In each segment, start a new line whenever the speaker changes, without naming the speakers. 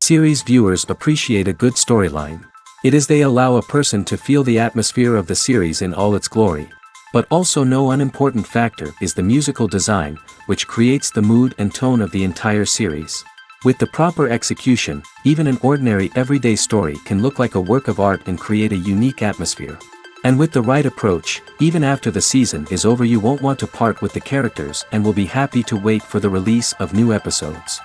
Series viewers appreciate a good storyline. It is they allow a person to feel the atmosphere of the series in all its glory. But also no unimportant factor is the musical design, which creates the mood and tone of the entire series. With the proper execution, even an ordinary everyday story can look like a work of art and create a unique atmosphere. And with the right approach, even after the season is over you won't want to part with the characters and will be happy to wait for the release of new episodes.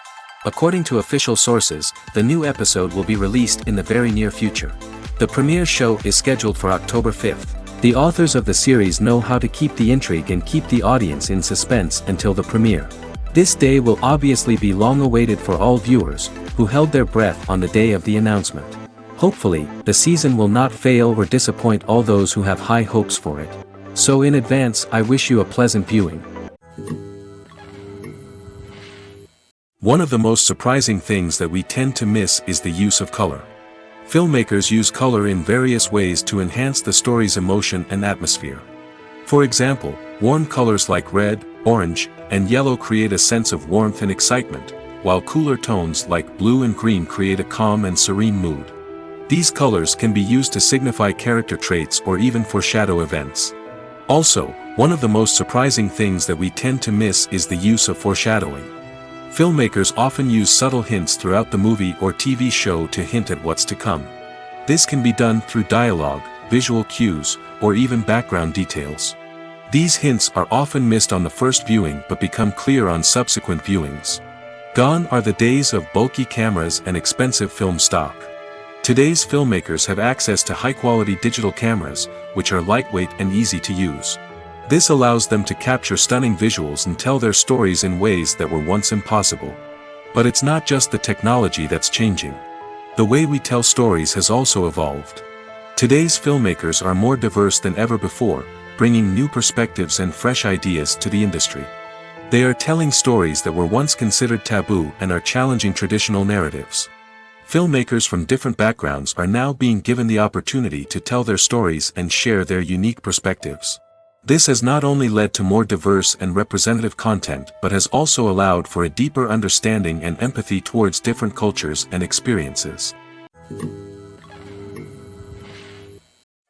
According to official sources, the new episode will be released in the very near future. The premiere show is scheduled for October 5th. The authors of the series know how to keep the intrigue and keep the audience in suspense until the premiere. This day will obviously be long awaited for all viewers, who held their breath on the day of the announcement. Hopefully, the season will not fail or disappoint all those who have high hopes for it. So in advance I wish you a pleasant viewing. One of the most surprising things that we tend to miss is the use of color. Filmmakers use color in various ways to enhance the story's emotion and atmosphere. For example, warm colors like red, orange, and yellow create a sense of warmth and excitement, while cooler tones like blue and green create a calm and serene mood. These colors can be used to signify character traits or even foreshadow events. Also, one of the most surprising things that we tend to miss is the use of foreshadowing. Filmmakers often use subtle hints throughout the movie or TV show to hint at what's to come. This can be done through dialogue, visual cues, or even background details. These hints are often missed on the first viewing but become clear on subsequent viewings. Gone are the days of bulky cameras and expensive film stock. Today's filmmakers have access to high-quality digital cameras, which are lightweight and easy to use. This allows them to capture stunning visuals and tell their stories in ways that were once impossible. But it's not just the technology that's changing. The way we tell stories has also evolved. Today's filmmakers are more diverse than ever before, bringing new perspectives and fresh ideas to the industry. They are telling stories that were once considered taboo and are challenging traditional narratives. Filmmakers from different backgrounds are now being given the opportunity to tell their stories and share their unique perspectives. This has not only led to more diverse and representative content but has also allowed for a deeper understanding and empathy towards different cultures and experiences.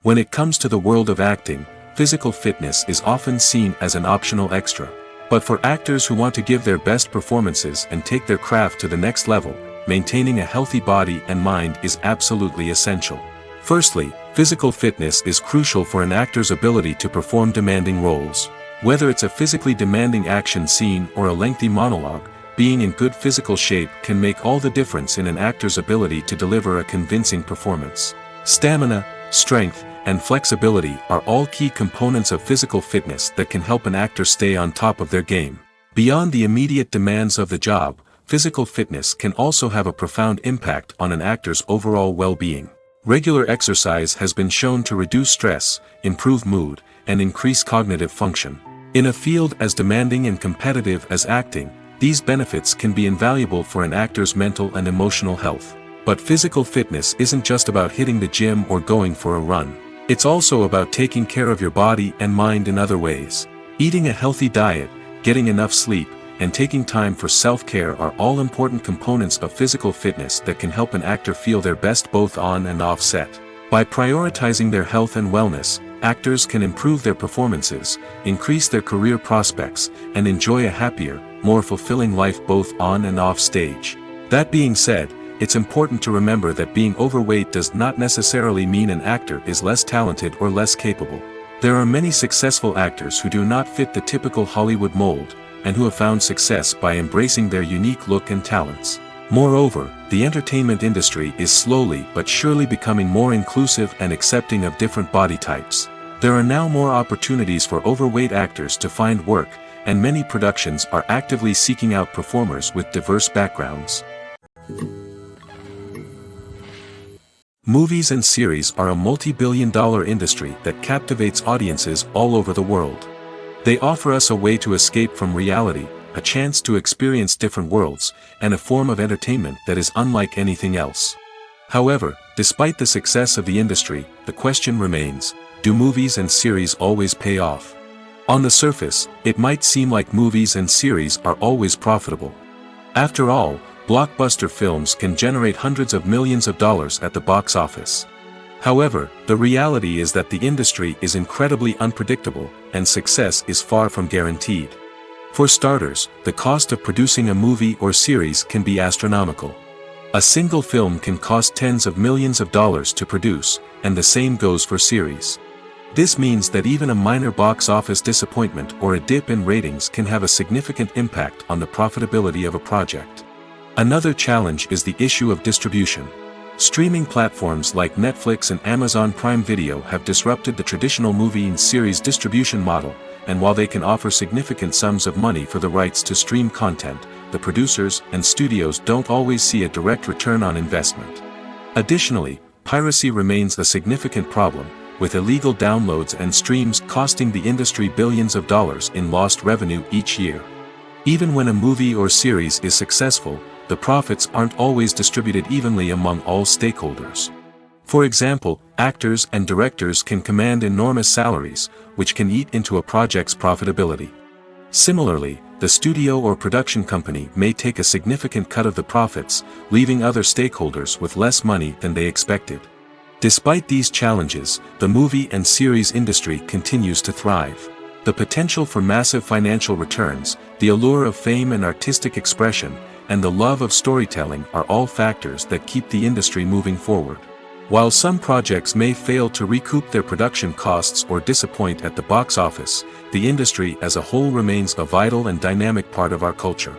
When it comes to the world of acting, physical fitness is often seen as an optional extra. But for actors who want to give their best performances and take their craft to the next level, maintaining a healthy body and mind is absolutely essential. Firstly, physical fitness is crucial for an actor's ability to perform demanding roles. Whether it's a physically demanding action scene or a lengthy monologue, being in good physical shape can make all the difference in an actor's ability to deliver a convincing performance. Stamina, strength, and flexibility are all key components of physical fitness that can help an actor stay on top of their game. Beyond the immediate demands of the job, physical fitness can also have a profound impact on an actor's overall well-being. Regular exercise has been shown to reduce stress, improve mood, and increase cognitive function. In a field as demanding and competitive as acting, these benefits can be invaluable for an actor's mental and emotional health. But physical fitness isn't just about hitting the gym or going for a run. It's also about taking care of your body and mind in other ways. Eating a healthy diet, getting enough sleep, and taking time for self-care are all important components of physical fitness that can help an actor feel their best both on and off set. By prioritizing their health and wellness, actors can improve their performances, increase their career prospects, and enjoy a happier, more fulfilling life both on and off stage. That being said, it's important to remember that being overweight does not necessarily mean an actor is less talented or less capable. There are many successful actors who do not fit the typical Hollywood mold, and who have found success by embracing their unique look and talents. Moreover, the entertainment industry is slowly but surely becoming more inclusive and accepting of different body types. There are now more opportunities for overweight actors to find work, and many productions are actively seeking out performers with diverse backgrounds. Movies and series are a multi-billion-dollar industry that captivates audiences all over the world. They offer us a way to escape from reality, a chance to experience different worlds, and a form of entertainment that is unlike anything else. However, despite the success of the industry, the question remains, do movies and series always pay off? On the surface, it might seem like movies and series are always profitable. After all, blockbuster films can generate hundreds of millions of dollars at the box office. However, the reality is that the industry is incredibly unpredictable, and success is far from guaranteed. For starters, the cost of producing a movie or series can be astronomical. A single film can cost tens of millions of dollars to produce, and the same goes for series. This means that even a minor box office disappointment or a dip in ratings can have a significant impact on the profitability of a project. Another challenge is the issue of distribution. Streaming platforms like Netflix and Amazon Prime Video have disrupted the traditional movie and series distribution model, and while they can offer significant sums of money for the rights to stream content, the producers and studios don't always see a direct return on investment. Additionally, piracy remains a significant problem, with illegal downloads and streams costing the industry billions of dollars in lost revenue each year. Even when a movie or series is successful, the profits aren't always distributed evenly among all stakeholders. For example, actors and directors can command enormous salaries, which can eat into a project's profitability. Similarly, the studio or production company may take a significant cut of the profits, leaving other stakeholders with less money than they expected. Despite these challenges, the movie and series industry continues to thrive. The potential for massive financial returns, the allure of fame and artistic expression, and the love of storytelling are all factors that keep the industry moving forward. While some projects may fail to recoup their production costs or disappoint at the box office, the industry as a whole remains a vital and dynamic part of our culture.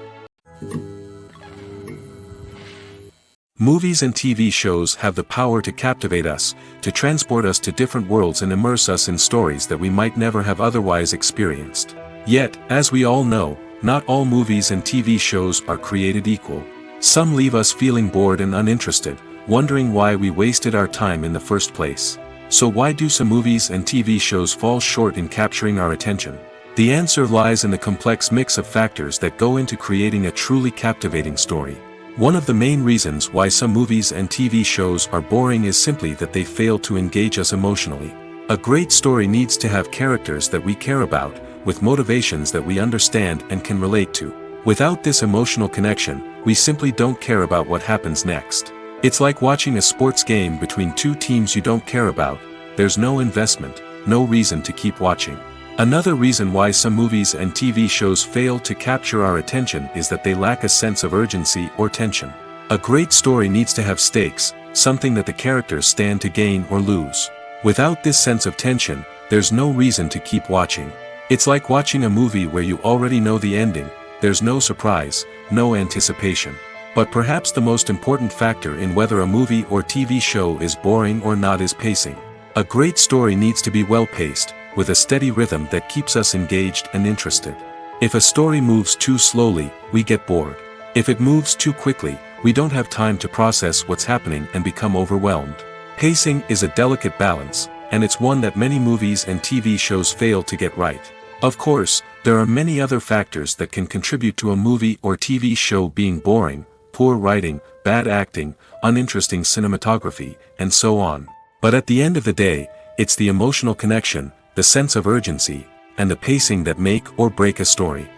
Movies and TV shows have the power to captivate us, to transport us to different worlds and immerse us in stories that we might never have otherwise experienced. Yet, as we all know, not all movies and TV shows are created equal. Some leave us feeling bored and uninterested, wondering why we wasted our time in the first place. So why do some movies and TV shows fall short in capturing our attention? The answer lies in the complex mix of factors that go into creating a truly captivating story. One of the main reasons why some movies and TV shows are boring is simply that they fail to engage us emotionally. A great story needs to have characters that we care about, with motivations that we understand and can relate to. Without this emotional connection, we simply don't care about what happens next. It's like watching a sports game between two teams you don't care about. There's no investment, no reason to keep watching. Another reason why some movies and TV shows fail to capture our attention is that they lack a sense of urgency or tension. A great story needs to have stakes, something that the characters stand to gain or lose. Without this sense of tension, there's no reason to keep watching. It's like watching a movie where you already know the ending. There's no surprise, no anticipation. But perhaps the most important factor in whether a movie or TV show is boring or not is pacing. A great story needs to be well-paced, with a steady rhythm that keeps us engaged and interested. If a story moves too slowly, we get bored. If it moves too quickly, we don't have time to process what's happening and become overwhelmed. Pacing is a delicate balance, and it's one that many movies and TV shows fail to get right. Of course, there are many other factors that can contribute to a movie or TV show being boring: poor writing, bad acting, uninteresting cinematography, and so on. But at the end of the day, it's the emotional connection, the sense of urgency, and the pacing that make or break a story.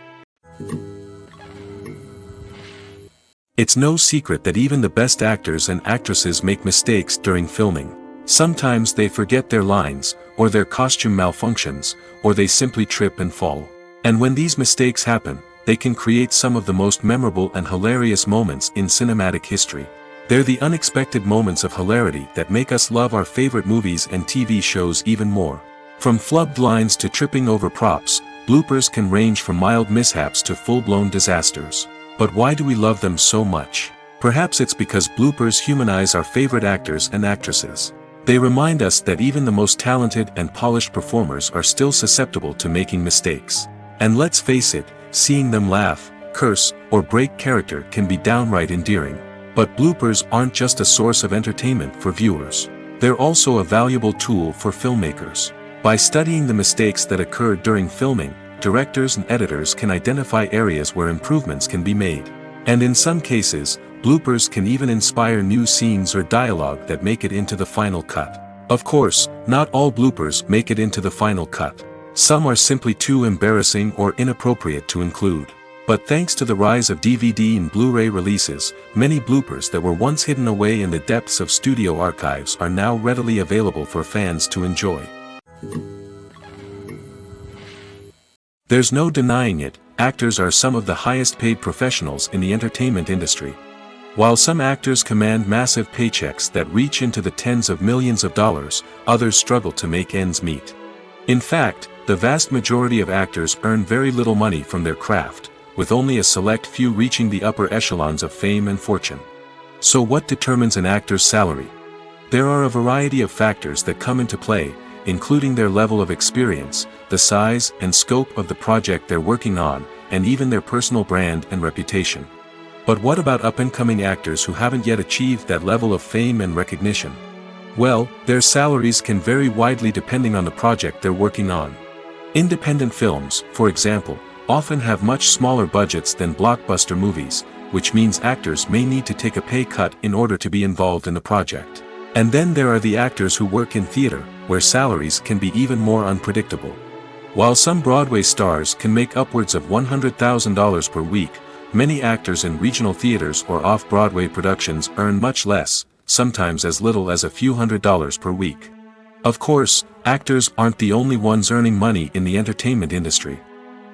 It's no secret that even the best actors and actresses make mistakes during filming. Sometimes they forget their lines, or their costume malfunctions, or they simply trip and fall. And when these mistakes happen, they can create some of the most memorable and hilarious moments in cinematic history. They're the unexpected moments of hilarity that make us love our favorite movies and TV shows even more. From flubbed lines to tripping over props, bloopers can range from mild mishaps to full-blown disasters. But why do we love them so much? Perhaps it's because bloopers humanize our favorite actors and actresses. They remind us that even the most talented and polished performers are still susceptible to making mistakes. And let's face it, seeing them laugh, curse, or break character can be downright endearing. But bloopers aren't just a source of entertainment for viewers. They're also a valuable tool for filmmakers. By studying the mistakes that occurred during filming, directors and editors can identify areas where improvements can be made. And in some cases, bloopers can even inspire new scenes or dialogue that make it into the final cut. Of course, not all bloopers make it into the final cut. Some are simply too embarrassing or inappropriate to include. But thanks to the rise of DVD and Blu-ray releases, many bloopers that were once hidden away in the depths of studio archives are now readily available for fans to enjoy. There's no denying it, actors are some of the highest paid professionals in the entertainment industry. While some actors command massive paychecks that reach into the tens of millions of dollars, others struggle to make ends meet. In fact, the vast majority of actors earn very little money from their craft, with only a select few reaching the upper echelons of fame and fortune. So what determines an actor's salary? There are a variety of factors that come into play, including their level of experience, the size and scope of the project they're working on, and even their personal brand and reputation. But what about up-and-coming actors who haven't yet achieved that level of fame and recognition? Well, their salaries can vary widely depending on the project they're working on. Independent films, for example, often have much smaller budgets than blockbuster movies, which means actors may need to take a pay cut in order to be involved in the project. And then there are the actors who work in theater, where salaries can be even more unpredictable. While some Broadway stars can make upwards of $100,000 per week, many actors in regional theaters or off-Broadway productions earn much less, sometimes as little as a few $100s per week. Of course, actors aren't the only ones earning money in the entertainment industry.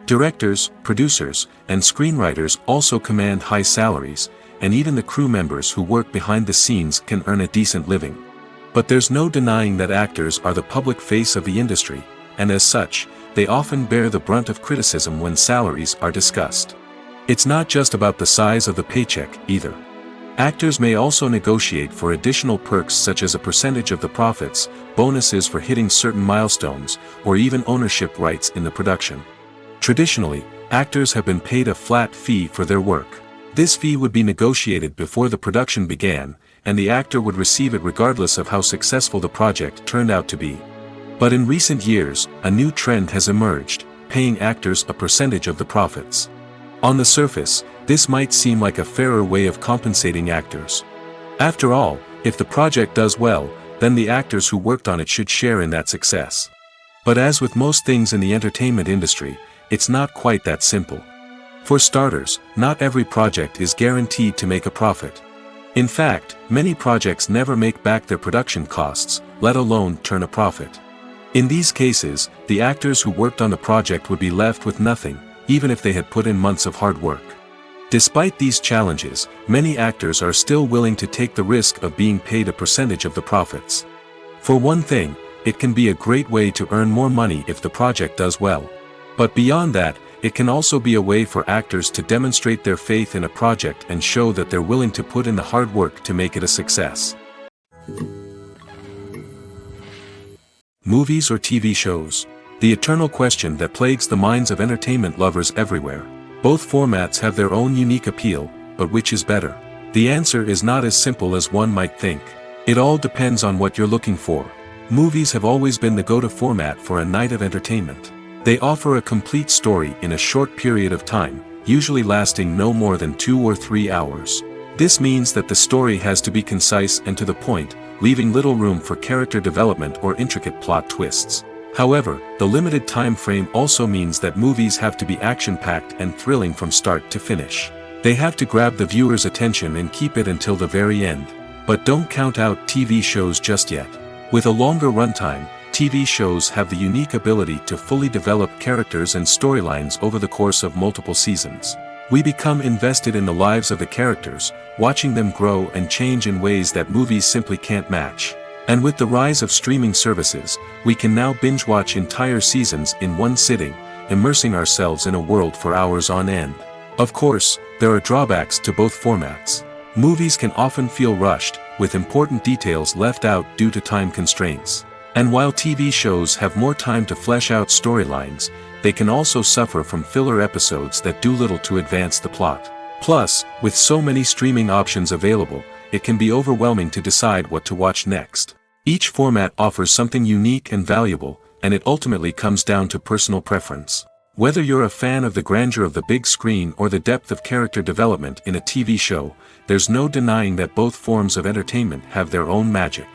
Directors, producers, and screenwriters also command high salaries, and even the crew members who work behind the scenes can earn a decent living. But there's no denying that actors are the public face of the industry, and as such, they often bear the brunt of criticism when salaries are discussed. It's not just about the size of the paycheck, either. Actors may also negotiate for additional perks such as a percentage of the profits, bonuses for hitting certain milestones, or even ownership rights in the production. Traditionally, actors have been paid a flat fee for their work. This fee would be negotiated before the production began, and the actor would receive it regardless of how successful the project turned out to be. But in recent years, a new trend has emerged, paying actors a percentage of the profits. On the surface, this might seem like a fairer way of compensating actors. After all, if the project does well, then the actors who worked on it should share in that success. But as with most things in the entertainment industry, it's not quite that simple. For starters, not every project is guaranteed to make a profit. In fact, many projects never make back their production costs, let alone turn a profit. In these cases, the actors who worked on the project would be left with nothing, even if they had put in months of hard work. Despite these challenges, many actors are still willing to take the risk of being paid a percentage of the profits. For one thing, it can be a great way to earn more money if the project does well. But beyond that, it can also be a way for actors to demonstrate their faith in a project and show that they're willing to put in the hard work to make it a success. Movies or TV shows? The eternal question that plagues the minds of entertainment lovers everywhere. Both formats have their own unique appeal, but which is better? The answer is not as simple as one might think. It all depends on what you're looking for. Movies have always been the go-to format for a night of entertainment. They offer a complete story in a short period of time, usually lasting no more than 2 or 3 hours. This means that the story has to be concise and to the point, leaving little room for character development or intricate plot twists. However, the limited time frame also means that movies have to be action-packed and thrilling from start to finish. They have to grab the viewer's attention and keep it until the very end. But don't count out TV shows just yet. With a longer runtime, TV shows have the unique ability to fully develop characters and storylines over the course of multiple seasons. We become invested in the lives of the characters, watching them grow and change in ways that movies simply can't match. And with the rise of streaming services, we can now binge-watch entire seasons in one sitting, immersing ourselves in a world for hours on end. Of course, there are drawbacks to both formats. Movies can often feel rushed, with important details left out due to time constraints. And while TV shows have more time to flesh out storylines, they can also suffer from filler episodes that do little to advance the plot. Plus, with so many streaming options available, it can be overwhelming to decide what to watch next. Each format offers something unique and valuable, and it ultimately comes down to personal preference. Whether you're a fan of the grandeur of the big screen or the depth of character development in a TV show, there's no denying that both forms of entertainment have their own magic.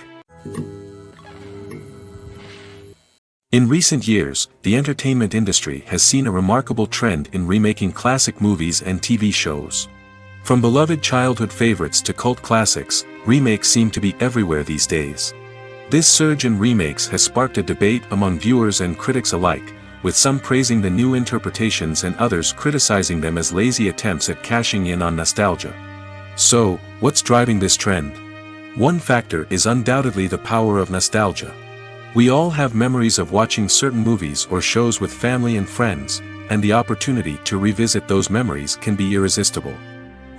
In recent years, the entertainment industry has seen a remarkable trend in remaking classic movies and TV shows. From beloved childhood favorites to cult classics, remakes seem to be everywhere these days. This surge in remakes has sparked a debate among viewers and critics alike, with some praising the new interpretations and others criticizing them as lazy attempts at cashing in on nostalgia. So, what's driving this trend? One factor is undoubtedly the power of nostalgia. We all have memories of watching certain movies or shows with family and friends, and the opportunity to revisit those memories can be irresistible.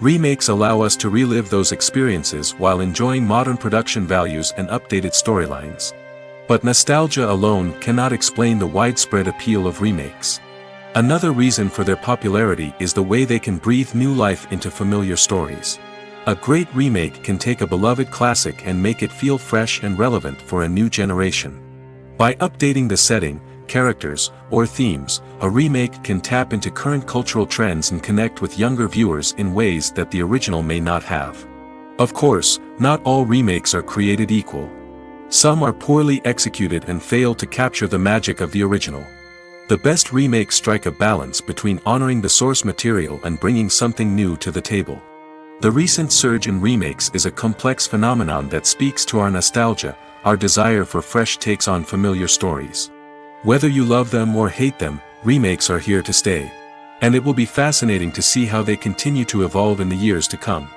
Remakes allow us to relive those experiences while enjoying modern production values and updated storylines. But nostalgia alone cannot explain the widespread appeal of remakes. Another reason for their popularity is the way they can breathe new life into familiar stories. A great remake can take a beloved classic and make it feel fresh and relevant for a new generation. By updating the setting, characters, or themes, a remake can tap into current cultural trends and connect with younger viewers in ways that the original may not have. Of course, not all remakes are created equal. Some are poorly executed and fail to capture the magic of the original. The best remakes strike a balance between honoring the source material and bringing something new to the table. The recent surge in remakes is a complex phenomenon that speaks to our nostalgia, our desire for fresh takes on familiar stories. Whether you love them or hate them, remakes are here to stay. And it will be fascinating to see how they continue to evolve in the years to come.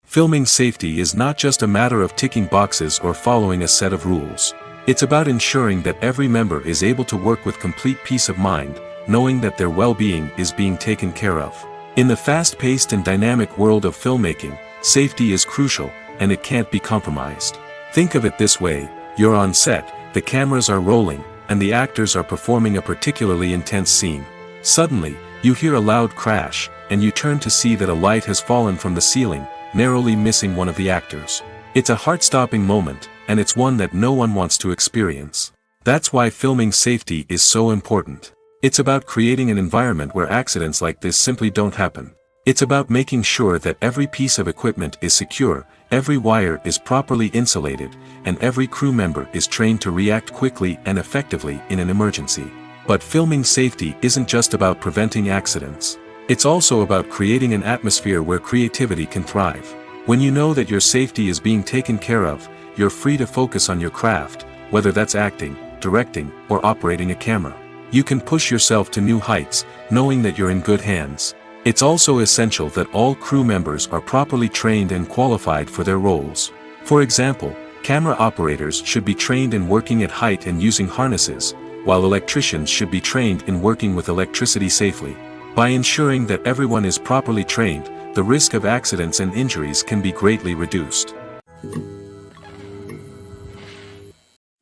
Filming safety is not just a matter of ticking boxes or following a set of rules. It's about ensuring that every member is able to work with complete peace of mind, knowing that their well-being is being taken care of. In the fast-paced and dynamic world of filmmaking, safety is crucial, and it can't be compromised. Think of it this way: you're on set, the cameras are rolling, and the actors are performing a particularly intense scene. Suddenly, you hear a loud crash, and you turn to see that a light has fallen from the ceiling, narrowly missing one of the actors. It's a heart-stopping moment, and it's one that no one wants to experience. That's why filming safety is so important. It's about creating an environment where accidents like this simply don't happen. It's about making sure that every piece of equipment is secure, every wire is properly insulated, and every crew member is trained to react quickly and effectively in an emergency. But filming safety isn't just about preventing accidents. It's also about creating an atmosphere where creativity can thrive. When you know that your safety is being taken care of, you're free to focus on your craft, whether that's acting, directing, or operating a camera. You can push yourself to new heights, knowing that you're in good hands. It's also essential that all crew members are properly trained and qualified for their roles. For example, camera operators should be trained in working at height and using harnesses, while electricians should be trained in working with electricity safely. By ensuring that everyone is properly trained, the risk of accidents and injuries can be greatly reduced.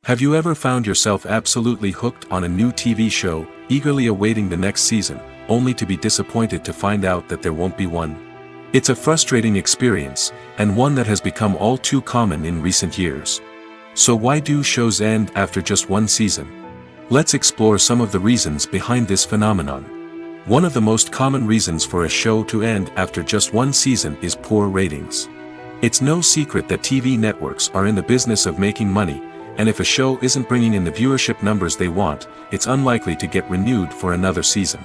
Have you ever found yourself absolutely hooked on a new TV show, eagerly awaiting the next season, only to be disappointed to find out that there won't be one? It's a frustrating experience, and one that has become all too common in recent years. So why do shows end after just one season? Let's explore some of the reasons behind this phenomenon. One of the most common reasons for a show to end after just one season is poor ratings. It's no secret that TV networks are in the business of making money, and if a show isn't bringing in the viewership numbers they want, it's unlikely to get renewed for another season.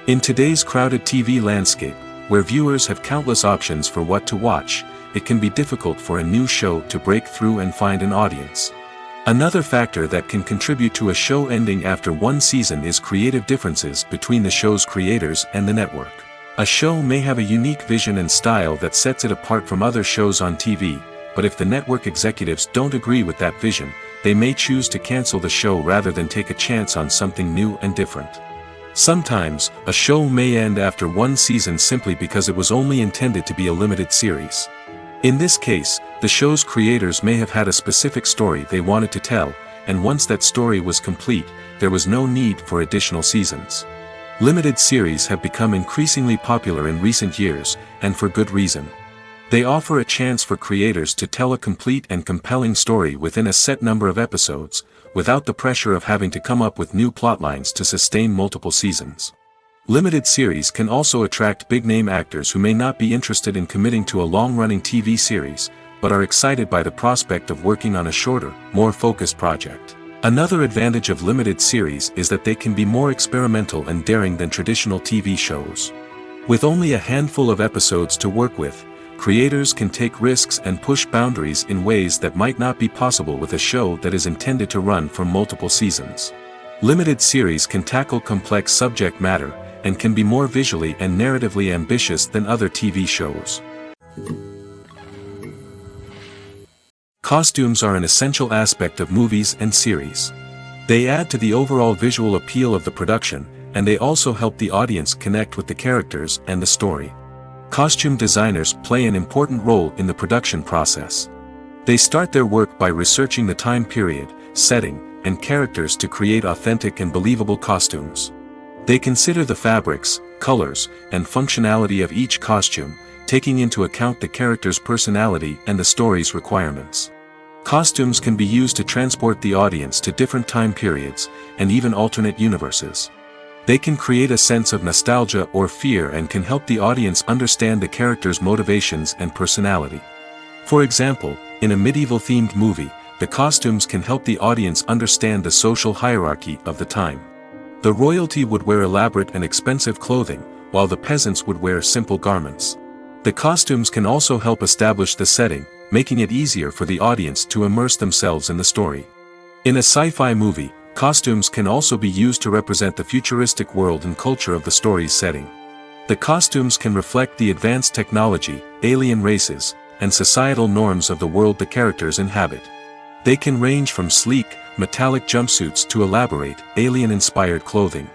In today's crowded TV landscape, where viewers have countless options for what to watch, it can be difficult for a new show to break through and find an audience. Another factor that can contribute to a show ending after one season is creative differences between the show's creators and the network. A show may have a unique vision and style that sets it apart from other shows on TV, but if the network executives don't agree with that vision, they may choose to cancel the show rather than take a chance on something new and different. Sometimes, a show may end after one season simply because it was only intended to be a limited series. In this case, the show's creators may have had a specific story they wanted to tell, and once that story was complete, there was no need for additional seasons. Limited series have become increasingly popular in recent years, and for good reason. They offer a chance for creators to tell a complete and compelling story within a set number of episodes, without the pressure of having to come up with new plotlines to sustain multiple seasons. Limited series can also attract big-name actors who may not be interested in committing to a long-running TV series, but are excited by the prospect of working on a shorter, more focused project. Another advantage of limited series is that they can be more experimental and daring than traditional TV shows. With only a handful of episodes to work with, creators can take risks and push boundaries in ways that might not be possible with a show that is intended to run for multiple seasons. Limited series can tackle complex subject matter, and can be more visually and narratively ambitious than other TV shows. Costumes are an essential aspect of movies and series. They add to the overall visual appeal of the production, and they also help the audience connect with the characters and the story. Costume designers play an important role in the production process. They start their work by researching the time period, setting, and characters to create authentic and believable costumes. They consider the fabrics, colors, and functionality of each costume, taking into account the character's personality and the story's requirements. Costumes can be used to transport the audience to different time periods, and even alternate universes. They can create a sense of nostalgia or fear and can help the audience understand the character's motivations and personality. For example, in a medieval-themed movie, the costumes can help the audience understand the social hierarchy of the time. The royalty would wear elaborate and expensive clothing, while the peasants would wear simple garments. The costumes can also help establish the setting, making it easier for the audience to immerse themselves in the story. In a sci-fi movie, costumes can also be used to represent the futuristic world and culture of the story's setting. The costumes can reflect the advanced technology, alien races, and societal norms of the world the characters inhabit. They can range from sleek, metallic jumpsuits to elaborate, alien-inspired clothing.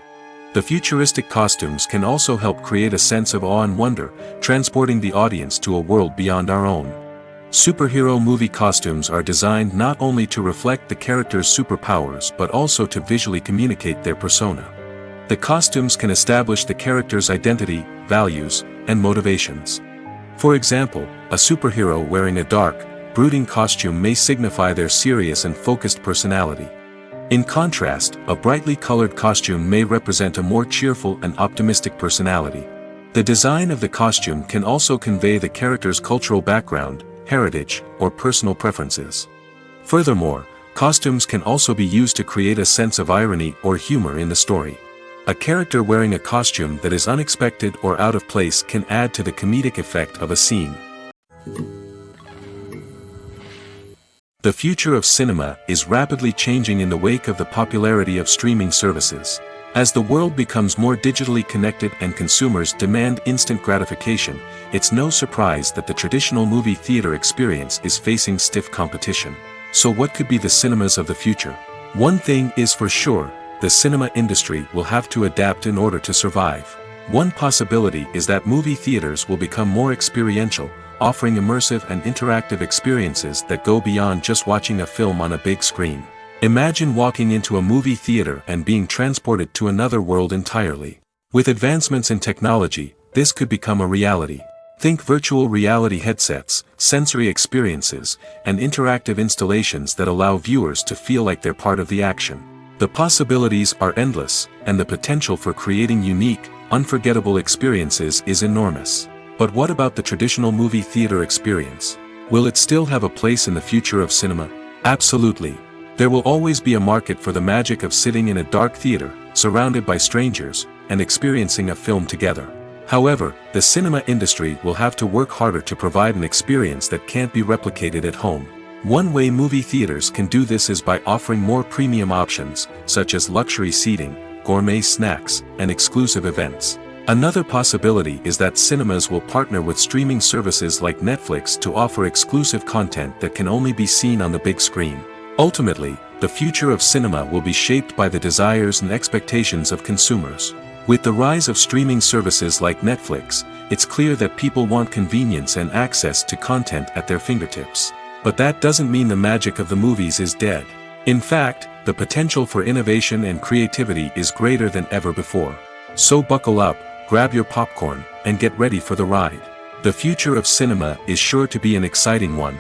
The futuristic costumes can also help create a sense of awe and wonder, transporting the audience to a world beyond our own. Superhero movie costumes are designed not only to reflect the character's superpowers but also to visually communicate their persona. The costumes can establish the character's identity, values, and motivations. For example, a superhero wearing a dark, brooding costume may signify their serious and focused personality. In contrast, a brightly colored costume may represent a more cheerful and optimistic personality. The design of the costume can also convey the character's cultural background, heritage, or personal preferences. Furthermore, costumes can also be used to create a sense of irony or humor in the story. A character wearing a costume that is unexpected or out of place can add to the comedic effect of a scene. The future of cinema is rapidly changing in the wake of the popularity of streaming services. As the world becomes more digitally connected and consumers demand instant gratification, it's no surprise that the traditional movie theater experience is facing stiff competition. So what could be the cinemas of the future? One thing is for sure, the cinema industry will have to adapt in order to survive. One possibility is that movie theaters will become more experiential, offering immersive and interactive experiences that go beyond just watching a film on a big screen. Imagine walking into a movie theater and being transported to another world entirely. With advancements in technology, this could become a reality. Think virtual reality headsets, sensory experiences, and interactive installations that allow viewers to feel like they're part of the action. The possibilities are endless, and the potential for creating unique, unforgettable experiences is enormous. But what about the traditional movie theater experience? Will it still have a place in the future of cinema? Absolutely. There will always be a market for the magic of sitting in a dark theater, surrounded by strangers, and experiencing a film together. However, the cinema industry will have to work harder to provide an experience that can't be replicated at home. One way movie theaters can do this is by offering more premium options, such as luxury seating, gourmet snacks, and exclusive events. Another possibility is that cinemas will partner with streaming services like Netflix to offer exclusive content that can only be seen on the big screen. Ultimately, the future of cinema will be shaped by the desires and expectations of consumers. With the rise of streaming services like Netflix, it's clear that people want convenience and access to content at their fingertips. But that doesn't mean the magic of the movies is dead. In fact, the potential for innovation and creativity is greater than ever before. So buckle up, grab your popcorn, and get ready for the ride. The future of cinema is sure to be an exciting one.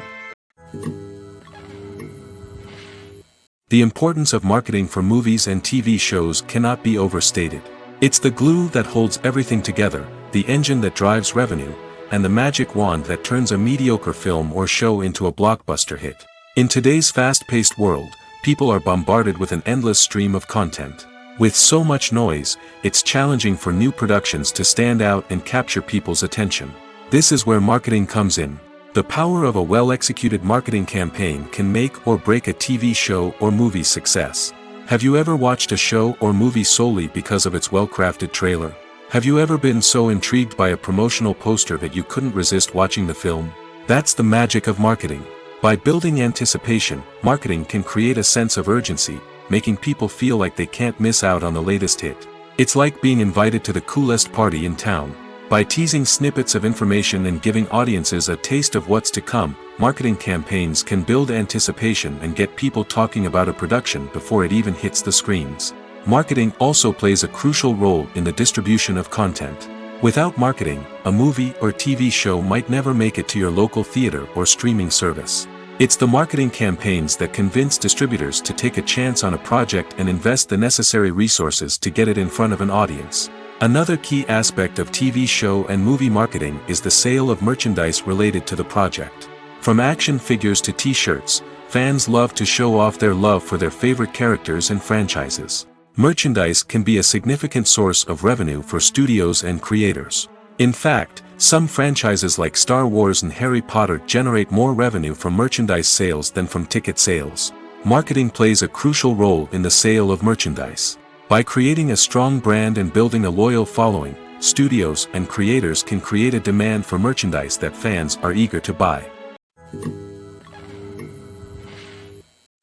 The importance of marketing for movies and TV shows cannot be overstated. It's the glue that holds everything together, the engine that drives revenue, and the magic wand that turns a mediocre film or show into a blockbuster hit. In today's fast-paced world, people are bombarded with an endless stream of content. With so much noise, it's challenging for new productions to stand out and capture people's attention. This is where marketing comes in. The power of a well-executed marketing campaign can make or break a TV show or movie's success. Have you ever watched a show or movie solely because of its well-crafted trailer? Have you ever been so intrigued by a promotional poster that you couldn't resist watching the film? That's the magic of marketing. By building anticipation, marketing can create a sense of urgency, making people feel like they can't miss out on the latest hit. It's like being invited to the coolest party in town. By teasing snippets of information and giving audiences a taste of what's to come, marketing campaigns can build anticipation and get people talking about a production before it even hits the screens. Marketing also plays a crucial role in the distribution of content. Without marketing, a movie or TV show might never make it to your local theater or streaming service. It's the marketing campaigns that convince distributors to take a chance on a project and invest the necessary resources to get it in front of an audience. Another key aspect of TV show and movie marketing is the sale of merchandise related to the project. From action figures to t-shirts, fans love to show off their love for their favorite characters and franchises. Merchandise can be a significant source of revenue for studios and creators. In fact, some franchises like Star Wars and Harry Potter generate more revenue from merchandise sales than from ticket sales. Marketing plays a crucial role in the sale of merchandise. By creating a strong brand and building a loyal following, studios and creators can create a demand for merchandise that fans are eager to buy.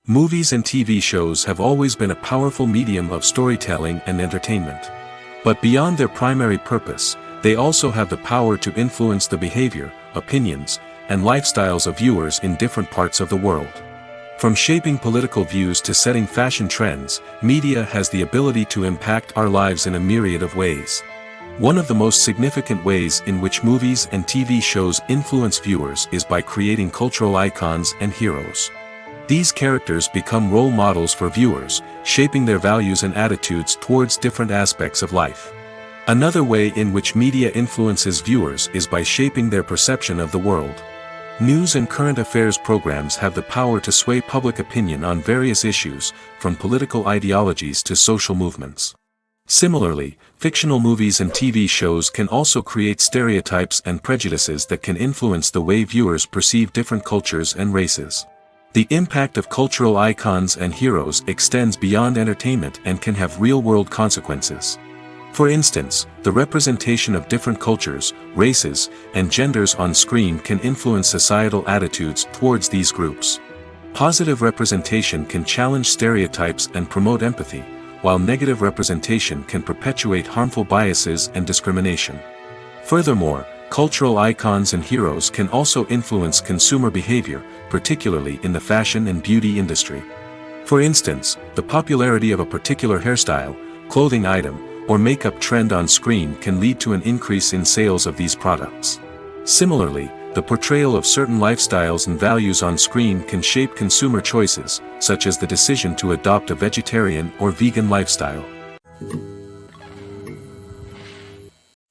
Movies and TV shows have always been a powerful medium of storytelling and entertainment. But beyond their primary purpose, they also have the power to influence the behavior, opinions, and lifestyles of viewers in different parts of the world. From shaping political views to setting fashion trends, media has the ability to impact our lives in a myriad of ways. One of the most significant ways in which movies and TV shows influence viewers is by creating cultural icons and heroes. These characters become role models for viewers, shaping their values and attitudes towards different aspects of life. Another way in which media influences viewers is by shaping their perception of the world. News and current affairs programs have the power to sway public opinion on various issues, from political ideologies to social movements. Similarly, fictional movies and TV shows can also create stereotypes and prejudices that can influence the way viewers perceive different cultures and races. The impact of cultural icons and heroes extends beyond entertainment and can have real-world consequences. For instance, the representation of different cultures, races, and genders on screen can influence societal attitudes towards these groups. Positive representation can challenge stereotypes and promote empathy, while negative representation can perpetuate harmful biases and discrimination. Furthermore, cultural icons and heroes can also influence consumer behavior, particularly in the fashion and beauty industry. For instance, the popularity of a particular hairstyle, clothing item, or makeup trend on screen can lead to an increase in sales of these products. Similarly, the portrayal of certain lifestyles and values on screen can shape consumer choices, such as the decision to adopt a vegetarian or vegan lifestyle.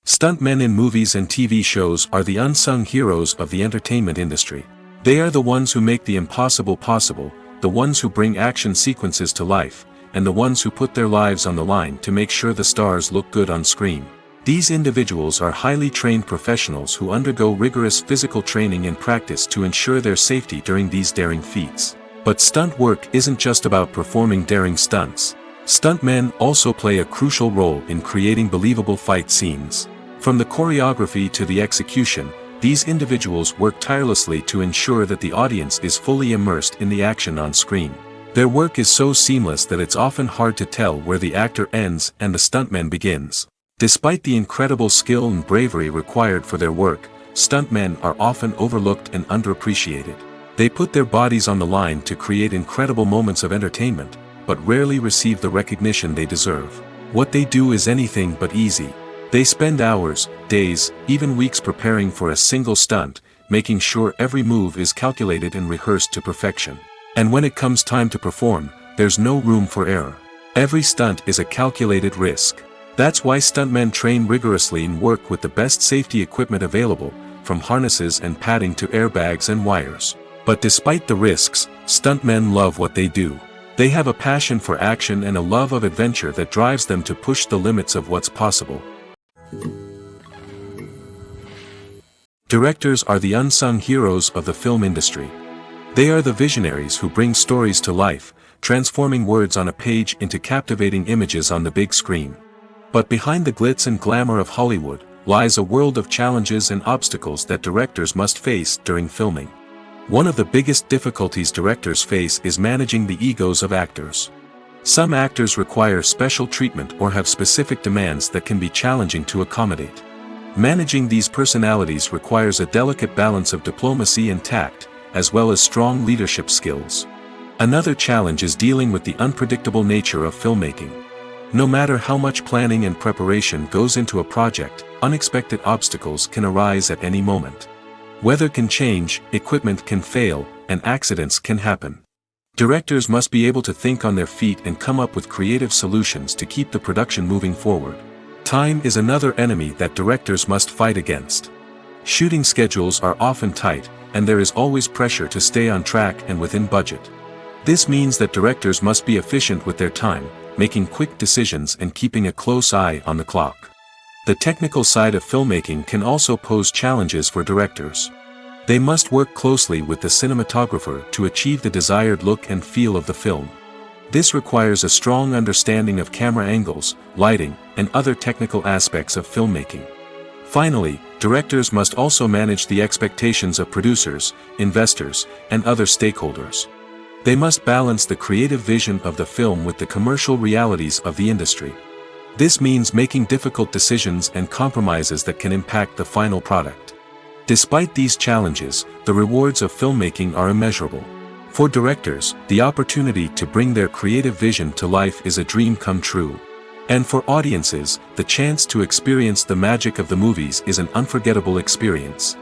Stuntmen in movies and TV shows are the unsung heroes of the entertainment industry. They are the ones who make the impossible possible, the ones who bring action sequences to life, and the ones who put their lives on the line to make sure the stars look good on screen. These individuals are highly trained professionals who undergo rigorous physical training and practice to ensure their safety during these daring feats. But stunt work isn't just about performing daring stunts. Stuntmen also play a crucial role in creating believable fight scenes. From the choreography to the execution, these individuals work tirelessly to ensure that the audience is fully immersed in the action on screen. Their work is so seamless that it's often hard to tell where the actor ends and the stuntman begins. Despite the incredible skill and bravery required for their work, stuntmen are often overlooked and underappreciated. They put their bodies on the line to create incredible moments of entertainment, but rarely receive the recognition they deserve. What they do is anything but easy. They spend hours, days, even weeks preparing for a single stunt, making sure every move is calculated and rehearsed to perfection. And when it comes time to perform, there's no room for error. Every stunt is a calculated risk. That's why stuntmen train rigorously and work with the best safety equipment available, from harnesses and padding to airbags and wires. But despite the risks, stuntmen love what they do. They have a passion for action and a love of adventure that drives them to push the limits of what's possible. Directors are the unsung heroes of the film industry. They are the visionaries who bring stories to life, transforming words on a page into captivating images on the big screen. But behind the glitz and glamour of Hollywood lies a world of challenges and obstacles that directors must face during filming. One of the biggest difficulties directors face is managing the egos of actors. Some actors require special treatment or have specific demands that can be challenging to accommodate. Managing these personalities requires a delicate balance of diplomacy and tact, as well as strong leadership skills. Another challenge is dealing with the unpredictable nature of filmmaking. No matter how much planning and preparation goes into a project, unexpected obstacles can arise at any moment. Weather can change, equipment can fail, and accidents can happen. Directors must be able to think on their feet and come up with creative solutions to keep the production moving forward. Time is another enemy that directors must fight against. Shooting schedules are often tight, and there is always pressure to stay on track and within budget. This means that directors must be efficient with their time, making quick decisions and keeping a close eye on the clock. The technical side of filmmaking can also pose challenges for directors. They must work closely with the cinematographer to achieve the desired look and feel of the film. This requires a strong understanding of camera angles, lighting, and other technical aspects of filmmaking. Finally, directors must also manage the expectations of producers, investors, and other stakeholders. They must balance the creative vision of the film with the commercial realities of the industry. This means making difficult decisions and compromises that can impact the final product. Despite these challenges, the rewards of filmmaking are immeasurable. For directors, the opportunity to bring their creative vision to life is a dream come true. And for audiences, the chance to experience the magic of the movies is an unforgettable experience.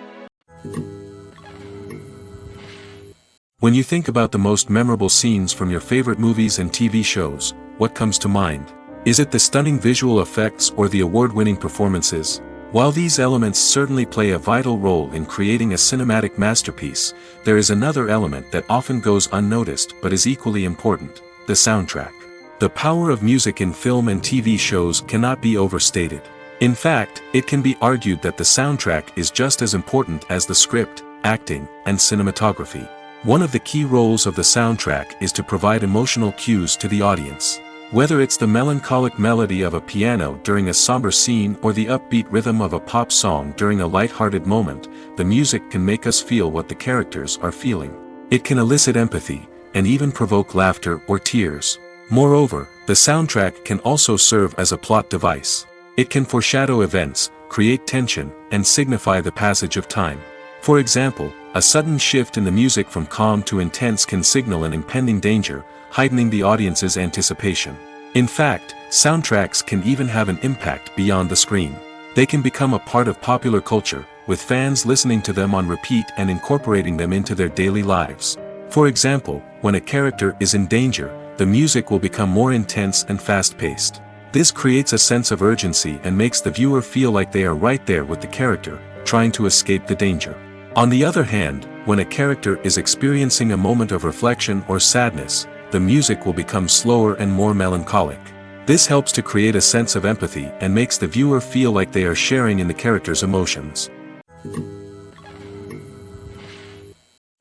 When you think about the most memorable scenes from your favorite movies and TV shows, what comes to mind? Is it the stunning visual effects or the award-winning performances? While these elements certainly play a vital role in creating a cinematic masterpiece, there is another element that often goes unnoticed but is equally important: the soundtrack. The power of music in film and TV shows cannot be overstated. In fact, it can be argued that the soundtrack is just as important as the script, acting, and cinematography. One of the key roles of the soundtrack is to provide emotional cues to the audience. Whether it's the melancholic melody of a piano during a somber scene or the upbeat rhythm of a pop song during a light-hearted moment, the music can make us feel what the characters are feeling. It can elicit empathy, and even provoke laughter or tears. Moreover, the soundtrack can also serve as a plot device. It can foreshadow events, create tension, and signify the passage of time. For example, a sudden shift in the music from calm to intense can signal an impending danger, heightening the audience's anticipation. In fact, soundtracks can even have an impact beyond the screen. They can become a part of popular culture, with fans listening to them on repeat and incorporating them into their daily lives. For example, when a character is in danger, the music will become more intense and fast-paced. This creates a sense of urgency and makes the viewer feel like they are right there with the character, trying to escape the danger. On the other hand, when a character is experiencing a moment of reflection or sadness, the music will become slower and more melancholic. This helps to create a sense of empathy and makes the viewer feel like they are sharing in the character's emotions.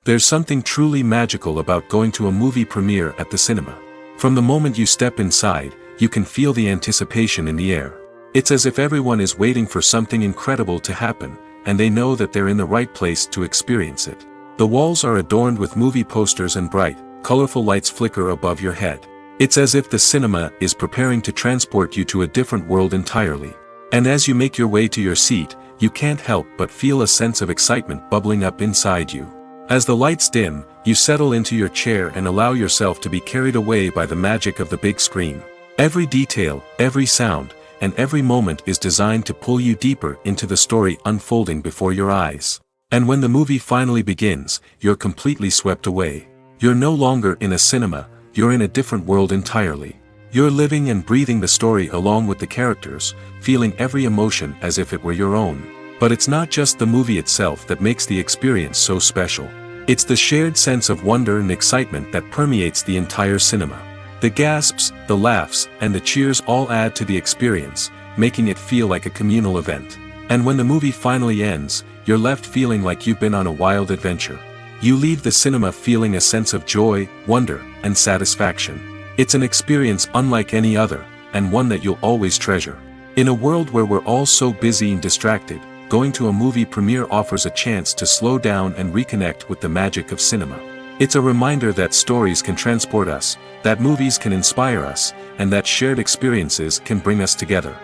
There's something truly magical about going to a movie premiere at the cinema. From the moment you step inside, you can feel the anticipation in the air. It's as if everyone is waiting for something incredible to happen, and they know that they're in the right place to experience it. The walls are adorned with movie posters and bright, colorful lights flicker above your head. It's as if the cinema is preparing to transport you to a different world entirely. And as you make your way to your seat, you can't help but feel a sense of excitement bubbling up inside you. As the lights dim, you settle into your chair and allow yourself to be carried away by the magic of the big screen. Every detail, every sound, and every moment is designed to pull you deeper into the story unfolding before your eyes. And when the movie finally begins, you're completely swept away. You're no longer in a cinema, you're in a different world entirely. You're living and breathing the story along with the characters, feeling every emotion as if it were your own. But it's not just the movie itself that makes the experience so special. It's the shared sense of wonder and excitement that permeates the entire cinema. The gasps, the laughs, and the cheers all add to the experience, making it feel like a communal event. And when the movie finally ends, you're left feeling like you've been on a wild adventure. You leave the cinema feeling a sense of joy, wonder, and satisfaction. It's an experience unlike any other, and one that you'll always treasure. In a world where we're all so busy and distracted, going to a movie premiere offers a chance to slow down and reconnect with the magic of cinema. It's a reminder that stories can transport us, that movies can inspire us, and that shared experiences can bring us together.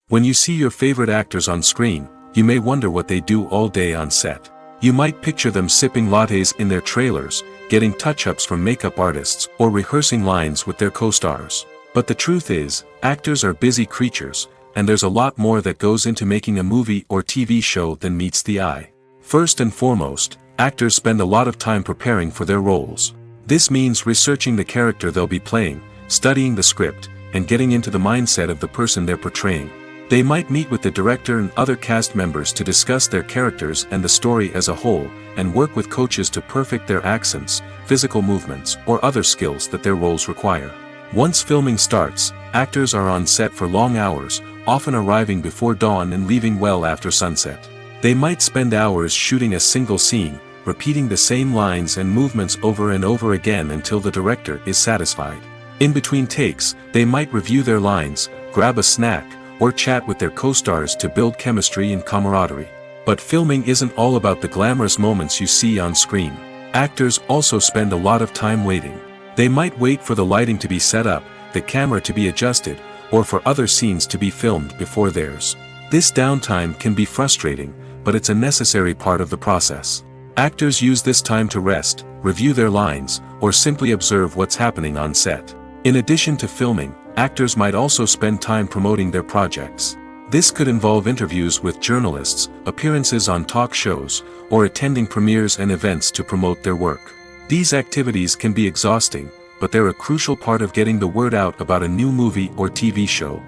When you see your favorite actors on screen, you may wonder what they do all day on set. You might picture them sipping lattes in their trailers, getting touch-ups from makeup artists, or rehearsing lines with their co-stars. But the truth is, actors are busy creatures, and there's a lot more that goes into making a movie or TV show than meets the eye. First and foremost, actors spend a lot of time preparing for their roles. This means researching the character they'll be playing, studying the script, and getting into the mindset of the person they're portraying. They might meet with the director and other cast members to discuss their characters and the story as a whole, and work with coaches to perfect their accents, physical movements, or other skills that their roles require. Once filming starts, actors are on set for long hours, often arriving before dawn and leaving well after sunset. They might spend hours shooting a single scene, repeating the same lines and movements over and over again until the director is satisfied. In between takes, they might review their lines, grab a snack, or chat with their co-stars to build chemistry and camaraderie. But filming isn't all about the glamorous moments you see on screen. Actors also spend a lot of time waiting. They might wait for the lighting to be set up, the camera to be adjusted, or for other scenes to be filmed before theirs. This downtime can be frustrating, but it's a necessary part of the process. Actors use this time to rest, review their lines, or simply observe what's happening on set. In addition to filming, actors might also spend time promoting their projects. This could involve interviews with journalists, appearances on talk shows, or attending premieres and events to promote their work. These activities can be exhausting, but they're a crucial part of getting the word out about a new movie or TV show.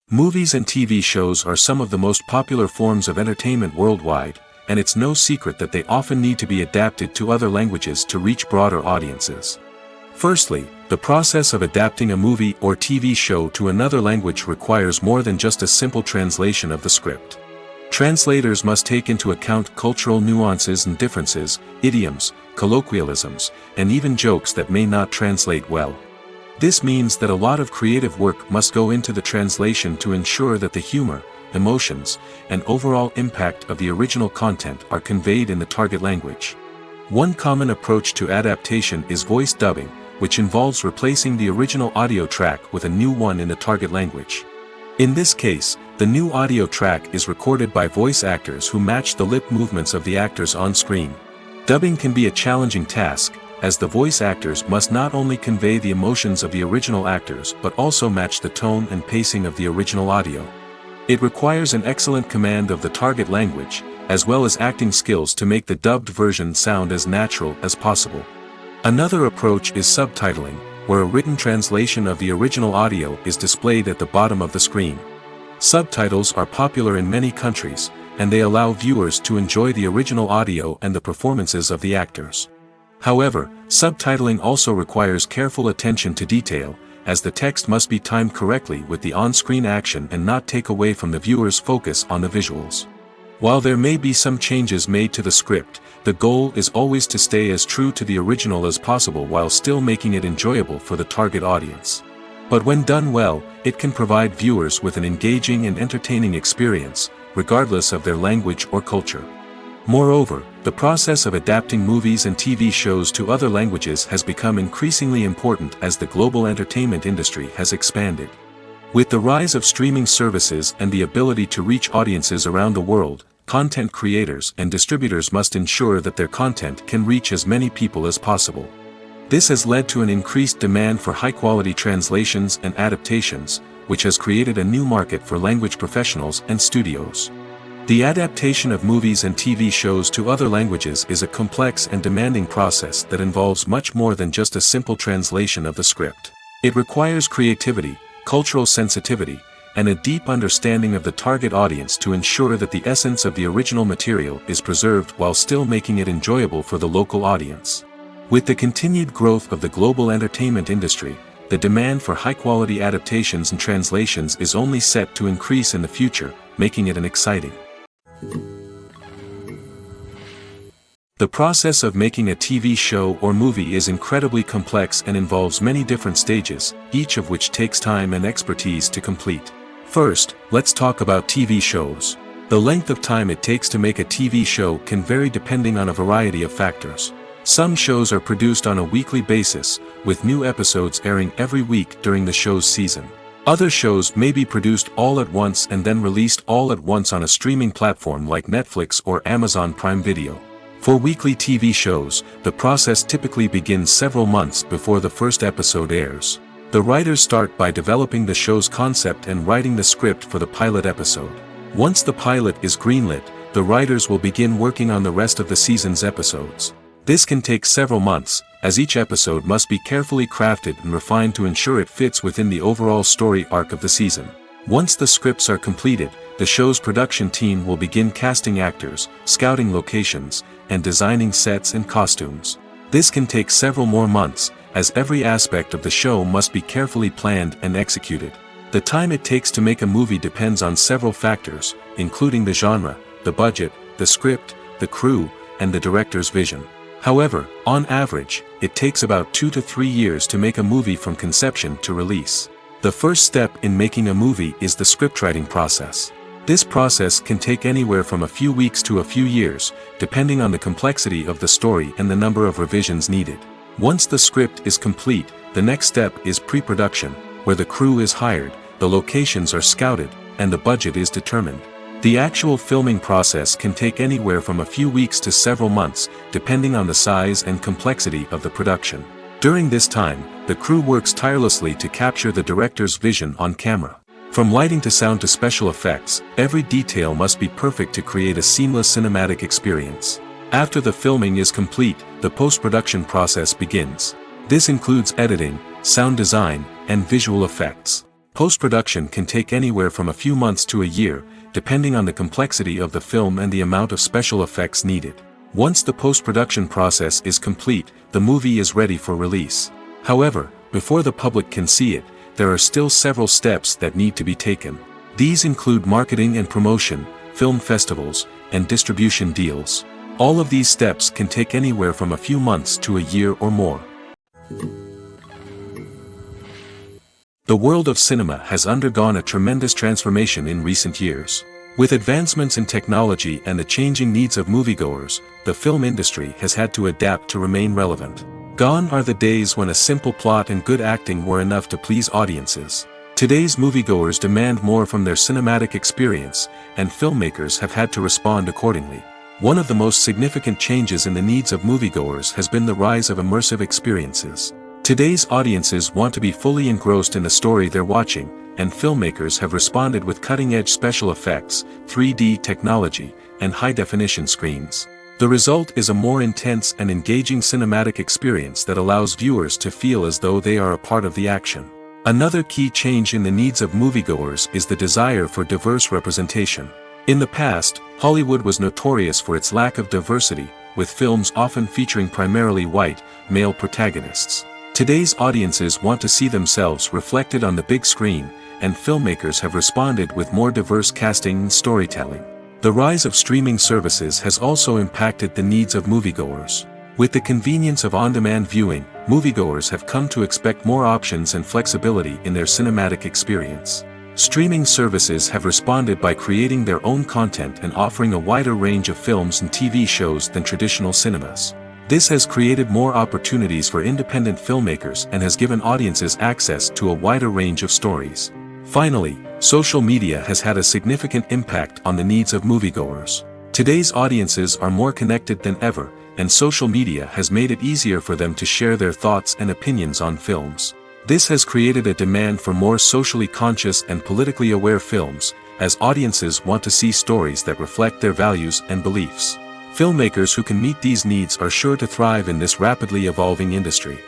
Movies and TV shows are some of the most popular forms of entertainment worldwide, and it's no secret that they often need to be adapted to other languages to reach broader audiences. Firstly, the process of adapting a movie or TV show to another language requires more than just a simple translation of the script. Translators must take into account cultural nuances and differences, idioms, colloquialisms, and even jokes that may not translate well. This means that a lot of creative work must go into the translation to ensure that the humor, emotions, and overall impact of the original content are conveyed in the target language. One common approach to adaptation is voice dubbing, which involves replacing the original audio track with a new one in the target language. In this case, the new audio track is recorded by voice actors who match the lip movements of the actors on screen. Dubbing can be a challenging task, as the voice actors must not only convey the emotions of the original actors but also match the tone and pacing of the original audio. It requires an excellent command of the target language, as well as acting skills to make the dubbed version sound as natural as possible. Another approach is subtitling, where a written translation of the original audio is displayed at the bottom of the screen. Subtitles are popular in many countries, and they allow viewers to enjoy the original audio and the performances of the actors. However, subtitling also requires careful attention to detail, as the text must be timed correctly with the on-screen action and not take away from the viewer's focus on the visuals. While there may be some changes made to the script, the goal is always to stay as true to the original as possible while still making it enjoyable for the target audience. But when done well, it can provide viewers with an engaging and entertaining experience, regardless of their language or culture. Moreover, the process of adapting movies and TV shows to other languages has become increasingly important as the global entertainment industry has expanded. With the rise of streaming services and the ability to reach audiences around the world, content creators and distributors must ensure that their content can reach as many people as possible. This has led to an increased demand for high-quality translations and adaptations, which has created a new market for language professionals and studios. The adaptation of movies and TV shows to other languages is a complex and demanding process that involves much more than just a simple translation of the script. It requires creativity, cultural sensitivity, and a deep understanding of the target audience to ensure that the essence of the original material is preserved while still making it enjoyable for the local audience. With the continued growth of the global entertainment industry, the demand for high-quality adaptations and translations is only set to increase in the future, making it an exciting. The process of making a TV show or movie is incredibly complex and involves many different stages, each of which takes time and expertise to complete. First, let's talk about TV shows. The length of time it takes to make a TV show can vary depending on a variety of factors. Some shows are produced on a weekly basis, with new episodes airing every week during the show's season. Other shows may be produced all at once and then released all at once on a streaming platform like Netflix or Amazon Prime Video. For weekly TV shows, the process typically begins several months before the first episode airs. The writers start by developing the show's concept and writing the script for the pilot episode. Once the pilot is greenlit, the writers will begin working on the rest of the season's episodes. This can take several months, as each episode must be carefully crafted and refined to ensure it fits within the overall story arc of the season. Once the scripts are completed, the show's production team will begin casting actors, scouting locations, and designing sets and costumes. This can take several more months, as every aspect of the show must be carefully planned and executed. The time it takes to make a movie depends on several factors, including the genre, the budget, the script, the crew, and the director's vision. However, on average, it takes about 2 to 3 years to make a movie from conception to release. The first step in making a movie is the scriptwriting process. This process can take anywhere from a few weeks to a few years, depending on the complexity of the story and the number of revisions needed. Once the script is complete, the next step is pre-production, where the crew is hired, the locations are scouted, and the budget is determined. The actual filming process can take anywhere from a few weeks to several months, depending on the size and complexity of the production. During this time, the crew works tirelessly to capture the director's vision on camera. From lighting to sound to special effects, every detail must be perfect to create a seamless cinematic experience. After the filming is complete, the post-production process begins. This includes editing, sound design, and visual effects. Post-production can take anywhere from a few months to a year, depending on the complexity of the film and the amount of special effects needed. Once the post-production process is complete, the movie is ready for release. However, before the public can see it, there are still several steps that need to be taken. These include marketing and promotion, film festivals, and distribution deals. All of these steps can take anywhere from a few months to a year or more. The world of cinema has undergone a tremendous transformation in recent years. With advancements in technology and the changing needs of moviegoers, the film industry has had to adapt to remain relevant. Gone are the days when a simple plot and good acting were enough to please audiences. Today's moviegoers demand more from their cinematic experience, and filmmakers have had to respond accordingly. One of the most significant changes in the needs of moviegoers has been the rise of immersive experiences. Today's audiences want to be fully engrossed in the story they're watching, and filmmakers have responded with cutting-edge special effects, 3D technology, and high-definition screens. The result is a more intense and engaging cinematic experience that allows viewers to feel as though they are a part of the action. Another key change in the needs of moviegoers is the desire for diverse representation. In the past, Hollywood was notorious for its lack of diversity, with films often featuring primarily white, male protagonists. Today's audiences want to see themselves reflected on the big screen, and filmmakers have responded with more diverse casting and storytelling. The rise of streaming services has also impacted the needs of moviegoers. With the convenience of on-demand viewing, moviegoers have come to expect more options and flexibility in their cinematic experience. Streaming services have responded by creating their own content and offering a wider range of films and TV shows than traditional cinemas. This has created more opportunities for independent filmmakers and has given audiences access to a wider range of stories. Finally, social media has had a significant impact on the needs of moviegoers. Today's audiences are more connected than ever, and social media has made it easier for them to share their thoughts and opinions on films. This has created a demand for more socially conscious and politically aware films, as audiences want to see stories that reflect their values and beliefs. Filmmakers who can meet these needs are sure to thrive in this rapidly evolving industry.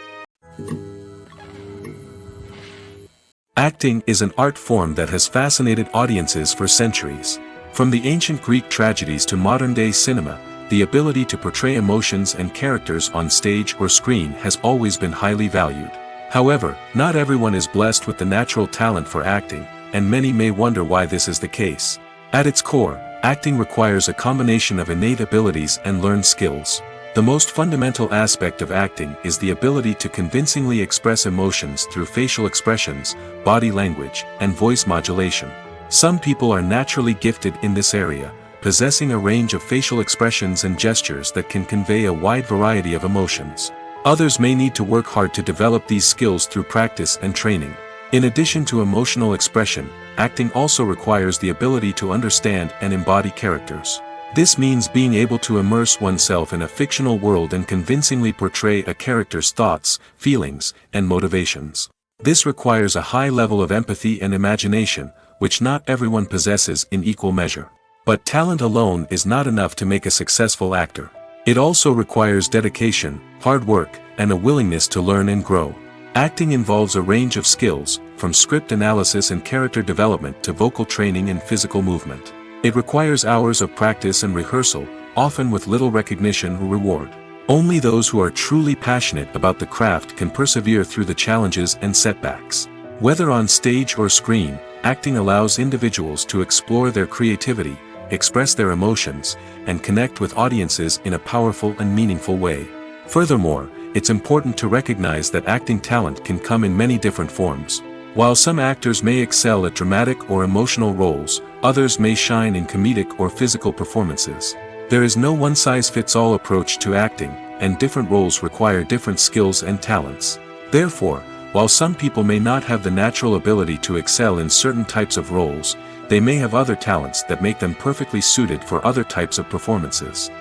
Acting is an art form that has fascinated audiences for centuries. From the ancient Greek tragedies to modern-day cinema, the ability to portray emotions and characters on stage or screen has always been highly valued. However, not everyone is blessed with the natural talent for acting, and many may wonder why this is the case. At its core, acting requires a combination of innate abilities and learned skills. The most fundamental aspect of acting is the ability to convincingly express emotions through facial expressions, body language, and voice modulation. Some people are naturally gifted in this area, possessing a range of facial expressions and gestures that can convey a wide variety of emotions. Others may need to work hard to develop these skills through practice and training. In addition to emotional expression, acting also requires the ability to understand and embody characters. This means being able to immerse oneself in a fictional world and convincingly portray a character's thoughts, feelings, and motivations. This requires a high level of empathy and imagination, which not everyone possesses in equal measure. But talent alone is not enough to make a successful actor. It also requires dedication, hard work, and a willingness to learn and grow. Acting involves a range of skills, from script analysis and character development to vocal training and physical movement. It requires hours of practice and rehearsal, often with little recognition or reward. Only those who are truly passionate about the craft can persevere through the challenges and setbacks. Whether on stage or screen, acting allows individuals to explore their creativity, express their emotions, and connect with audiences in a powerful and meaningful way. Furthermore, it's important to recognize that acting talent can come in many different forms. While some actors may excel at dramatic or emotional roles, others may shine in comedic or physical performances. There is no one-size-fits-all approach to acting, and different roles require different skills and talents. Therefore, while some people may not have the natural ability to excel in certain types of roles, they may have other talents that make them perfectly suited for other types of performances.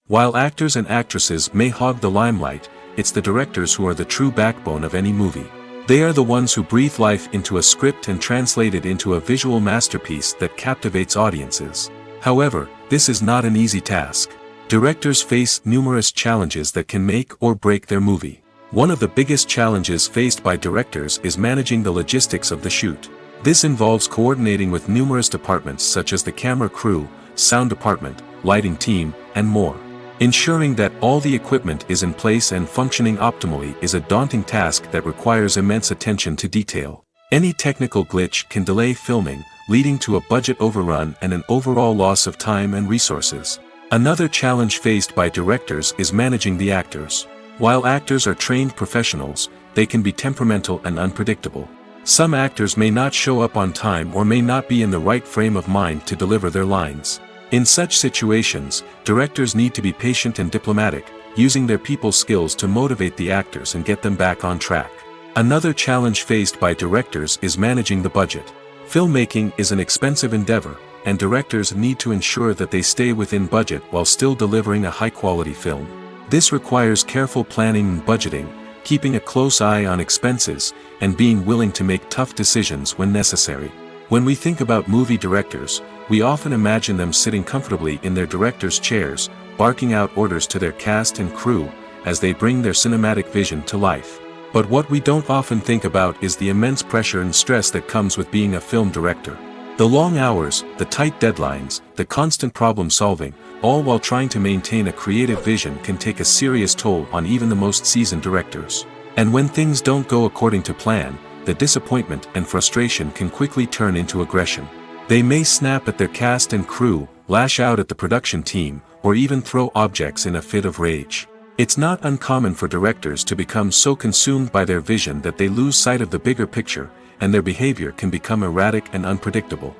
While actors and actresses may hog the limelight, it's the directors who are the true backbone of any movie. They are the ones who breathe life into a script and translate it into a visual masterpiece that captivates audiences. However, this is not an easy task. Directors face numerous challenges that can make or break their movie. One of the biggest challenges faced by directors is managing the logistics of the shoot. This involves coordinating with numerous departments such as the camera crew, sound department, lighting team, and more. Ensuring that all the equipment is in place and functioning optimally is a daunting task that requires immense attention to detail. Any technical glitch can delay filming, leading to a budget overrun and an overall loss of time and resources. Another challenge faced by directors is managing the actors. While actors are trained professionals, they can be temperamental and unpredictable. Some actors may not show up on time or may not be in the right frame of mind to deliver their lines. In such situations, directors need to be patient and diplomatic, using their people skills to motivate the actors and get them back on track. Another challenge faced by directors is managing the budget. Filmmaking is an expensive endeavor, and directors need to ensure that they stay within budget while still delivering a high-quality film. This requires careful planning and budgeting, keeping a close eye on expenses, and being willing to make tough decisions when necessary. When we think about movie directors, we often imagine them sitting comfortably in their director's chairs, barking out orders to their cast and crew, as they bring their cinematic vision to life. But what we don't often think about is the immense pressure and stress that comes with being a film director. The long hours, the tight deadlines, the constant problem solving, all while trying to maintain a creative vision can take a serious toll on even the most seasoned directors. And when things don't go according to plan, the disappointment and frustration can quickly turn into aggression. They may snap at their cast and crew, lash out at the production team, or even throw objects in a fit of rage. It's not uncommon for directors to become so consumed by their vision that they lose sight of the bigger picture, and their behavior can become erratic and unpredictable.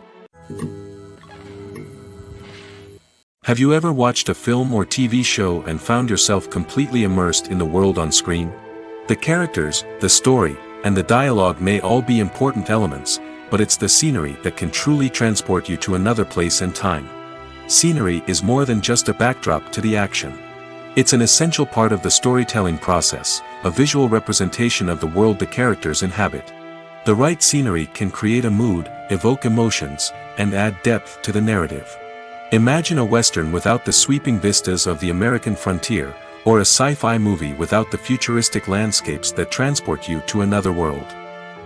Have you ever watched a film or TV show and found yourself completely immersed in the world on screen? The characters, the story, and the dialogue may all be important elements, but it's the scenery that can truly transport you to another place and time. Scenery is more than just a backdrop to the action. It's an essential part of the storytelling process, a visual representation of the world the characters inhabit. The right scenery can create a mood, evoke emotions, and add depth to the narrative. Imagine a western without the sweeping vistas of the American frontier, or a sci-fi movie without the futuristic landscapes that transport you to another world.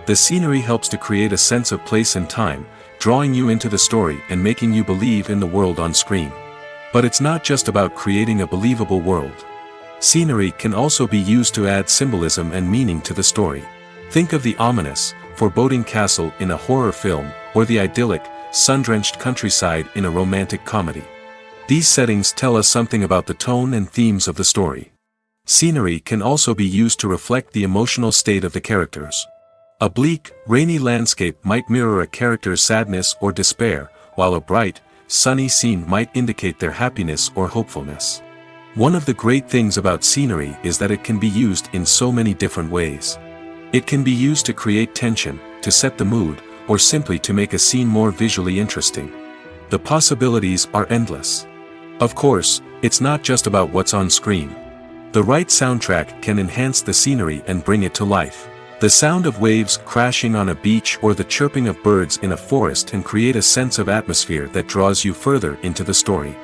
The scenery helps to create a sense of place and time, drawing you into the story and making you believe in the world on screen. But it's not just about creating a believable world. Scenery can also be used to add symbolism and meaning to the story. Think of the ominous, foreboding castle in a horror film, or the idyllic, sun-drenched countryside in a romantic comedy. These settings tell us something about the tone and themes of the story. Scenery can also be used to reflect the emotional state of the characters. A bleak, rainy landscape might mirror a character's sadness or despair, while a bright, sunny scene might indicate their happiness or hopefulness. One of the great things about scenery is that it can be used in so many different ways. It can be used to create tension, to set the mood, or simply to make a scene more visually interesting. The possibilities are endless. Of course, it's not just about what's on screen. The right soundtrack can enhance the scenery and bring it to life. The sound of waves crashing on a beach or the chirping of birds in a forest can create a sense of atmosphere that draws you further into the story.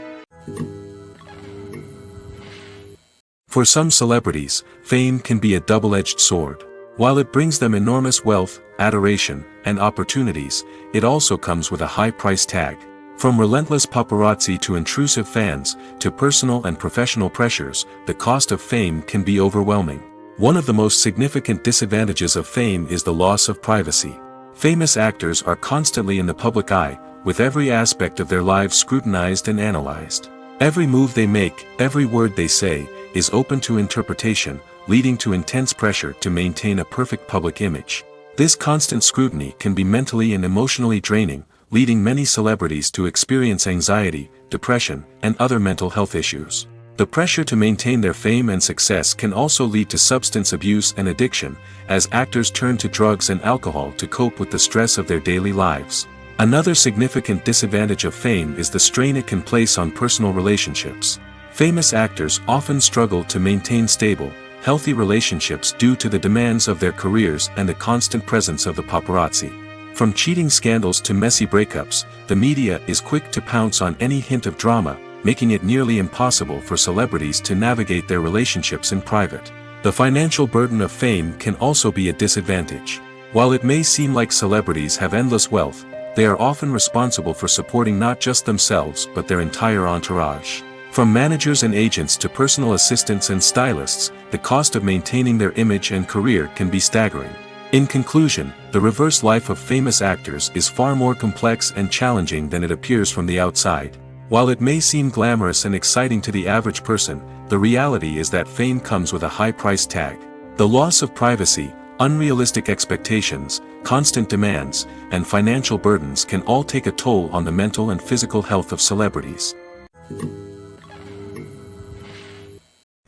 For some celebrities, fame can be a double-edged sword. While it brings them enormous wealth, adoration, and opportunities, it also comes with a high price tag. From relentless paparazzi to intrusive fans, to personal and professional pressures, the cost of fame can be overwhelming. One of the most significant disadvantages of fame is the loss of privacy. Famous actors are constantly in the public eye, with every aspect of their lives scrutinized and analyzed. Every move they make, every word they say, is open to interpretation, leading to intense pressure to maintain a perfect public image. This constant scrutiny can be mentally and emotionally draining, leading many celebrities to experience anxiety, depression, and other mental health issues. The pressure to maintain their fame and success can also lead to substance abuse and addiction, as actors turn to drugs and alcohol to cope with the stress of their daily lives. Another significant disadvantage of fame is the strain it can place on personal relationships. Famous actors often struggle to maintain stable, healthy relationships due to the demands of their careers and the constant presence of the paparazzi. From cheating scandals to messy breakups, the media is quick to pounce on any hint of drama, making it nearly impossible for celebrities to navigate their relationships in private. The financial burden of fame can also be a disadvantage. While it may seem like celebrities have endless wealth, they are often responsible for supporting not just themselves but their entire entourage. From managers and agents to personal assistants and stylists, the cost of maintaining their image and career can be staggering. In conclusion, the reverse life of famous actors is far more complex and challenging than it appears from the outside. While it may seem glamorous and exciting to the average person, the reality is that fame comes with a high price tag. The loss of privacy, unrealistic expectations, constant demands, and financial burdens can all take a toll on the mental and physical health of celebrities.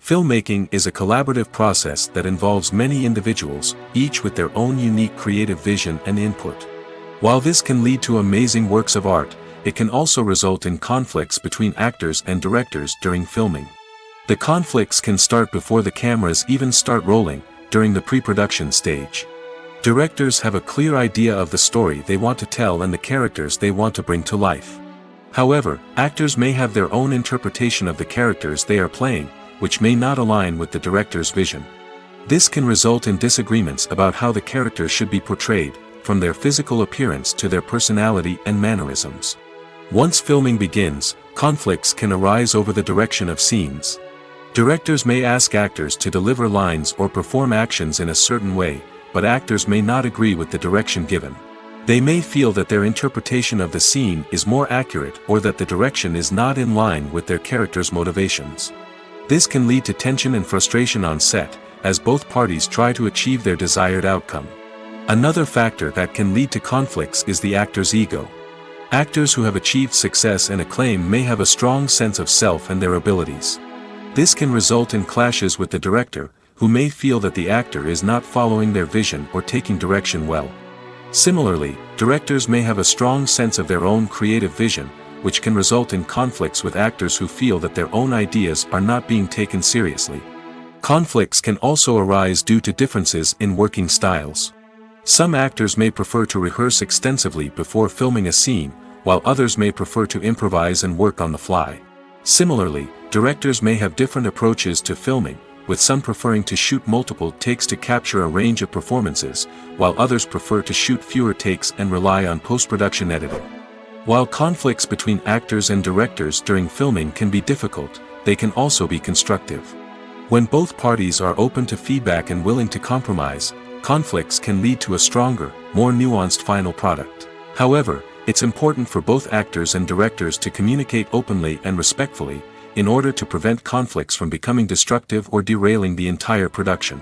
Filmmaking is a collaborative process that involves many individuals, each with their own unique creative vision and input. While this can lead to amazing works of art, it can also result in conflicts between actors and directors during filming. The conflicts can start before the cameras even start rolling, during the pre-production stage. Directors have a clear idea of the story they want to tell and the characters they want to bring to life. However, actors may have their own interpretation of the characters they are playing, which may not align with the director's vision. This can result in disagreements about how the characters should be portrayed, from their physical appearance to their personality and mannerisms. Once filming begins, conflicts can arise over the direction of scenes. Directors may ask actors to deliver lines or perform actions in a certain way, but actors may not agree with the direction given. They may feel that their interpretation of the scene is more accurate or that the direction is not in line with their character's motivations. This can lead to tension and frustration on set, as both parties try to achieve their desired outcome. Another factor that can lead to conflicts is the actor's ego. Actors who have achieved success and acclaim may have a strong sense of self and their abilities. This can result in clashes with the director, who may feel that the actor is not following their vision or taking direction well. Similarly, directors may have a strong sense of their own creative vision, which can result in conflicts with actors who feel that their own ideas are not being taken seriously. Conflicts can also arise due to differences in working styles. Some actors may prefer to rehearse extensively before filming a scene, while others may prefer to improvise and work on the fly. Similarly, directors may have different approaches to filming, with some preferring to shoot multiple takes to capture a range of performances, while others prefer to shoot fewer takes and rely on post-production editing. While conflicts between actors and directors during filming can be difficult, they can also be constructive. When both parties are open to feedback and willing to compromise, conflicts can lead to a stronger, more nuanced final product. However, it's important for both actors and directors to communicate openly and respectfully, in order to prevent conflicts from becoming destructive or derailing the entire production.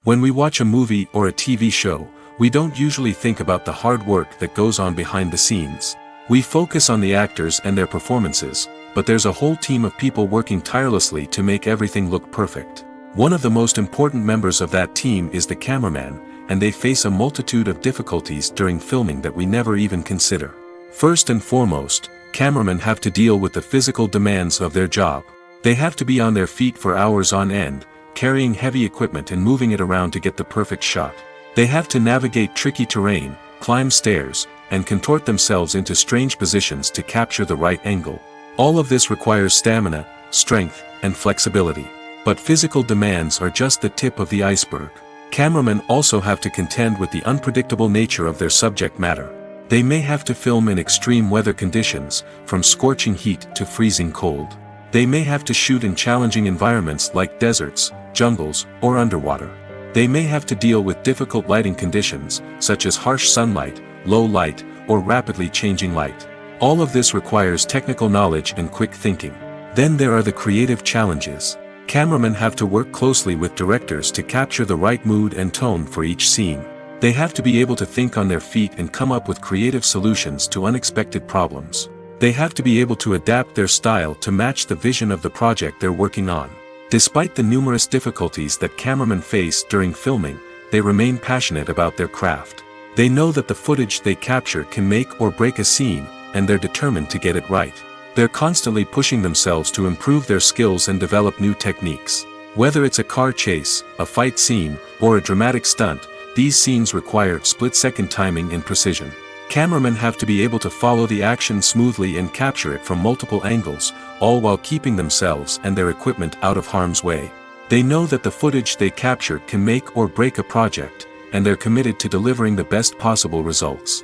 When we watch a movie or a TV show, we don't usually think about the hard work that goes on behind the scenes. We focus on the actors and their performances, but there's a whole team of people working tirelessly to make everything look perfect. One of the most important members of that team is the cameraman, and they face a multitude of difficulties during filming that we never even consider. First and foremost, cameramen have to deal with the physical demands of their job. They have to be on their feet for hours on end, carrying heavy equipment and moving it around to get the perfect shot. They have to navigate tricky terrain, climb stairs, and contort themselves into strange positions to capture the right angle. All of this requires stamina, strength, and flexibility. But physical demands are just the tip of the iceberg. Cameramen also have to contend with the unpredictable nature of their subject matter. They may have to film in extreme weather conditions, from scorching heat to freezing cold. They may have to shoot in challenging environments like deserts, jungles, or underwater. They may have to deal with difficult lighting conditions, such as harsh sunlight, low light, or rapidly changing light. All of this requires technical knowledge and quick thinking. Then there are the creative challenges. Cameramen have to work closely with directors to capture the right mood and tone for each scene. They have to be able to think on their feet and come up with creative solutions to unexpected problems. They have to be able to adapt their style to match the vision of the project they're working on. Despite the numerous difficulties that cameramen face during filming, they remain passionate about their craft. They know that the footage they capture can make or break a scene, and they're determined to get it right. They're constantly pushing themselves to improve their skills and develop new techniques. Whether it's a car chase, a fight scene, or a dramatic stunt, these scenes require split-second timing and precision. Cameramen have to be able to follow the action smoothly and capture it from multiple angles, all while keeping themselves and their equipment out of harm's way. They know that the footage they capture can make or break a project, and they're committed to delivering the best possible results.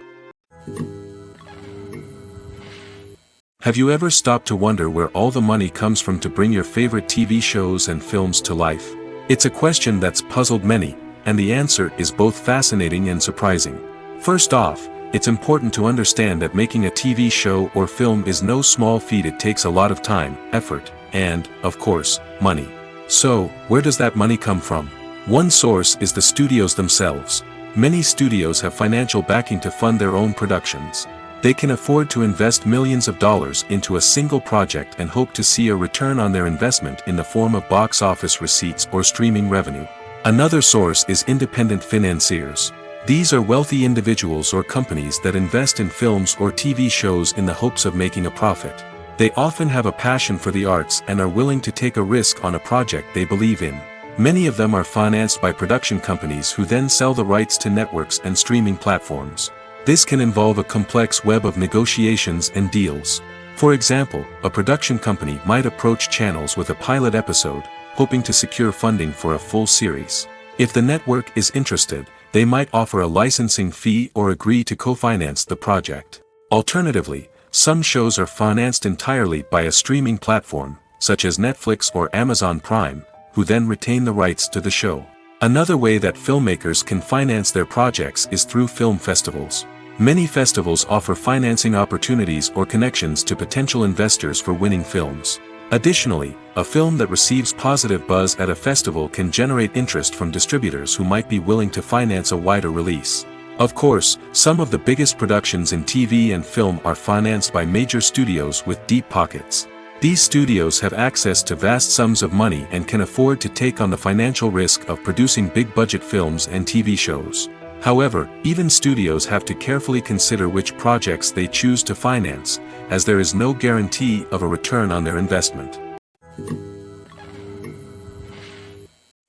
Have you ever stopped to wonder where all the money comes from to bring your favorite TV shows and films to life? It's a question that's puzzled many, and the answer is both fascinating and surprising. First off, it's important to understand that making a TV show or film is no small feat. It takes a lot of time, effort, and, of course, money. So, where does that money come from? One source is the studios themselves. Many studios have financial backing to fund their own productions. They can afford to invest millions of dollars into a single project and hope to see a return on their investment in the form of box office receipts or streaming revenue. Another source is independent financiers. These are wealthy individuals or companies that invest in films or TV shows in the hopes of making a profit. They often have a passion for the arts and are willing to take a risk on a project they believe in. Many of them are financed by production companies who then sell the rights to networks and streaming platforms. This can involve a complex web of negotiations and deals. For example, a production company might approach channels with a pilot episode, hoping to secure funding for a full series. If the network is interested, they might offer a licensing fee or agree to co-finance the project. Alternatively, some shows are financed entirely by a streaming platform, such as Netflix or Amazon Prime, who then retain the rights to the show. Another way that filmmakers can finance their projects is through film festivals. Many festivals offer financing opportunities or connections to potential investors for winning films. Additionally, a film that receives positive buzz at a festival can generate interest from distributors who might be willing to finance a wider release. Of course, some of the biggest productions in TV and film are financed by major studios with deep pockets. These studios have access to vast sums of money and can afford to take on the financial risk of producing big-budget films and TV shows. However, even studios have to carefully consider which projects they choose to finance, as there is no guarantee of a return on their investment.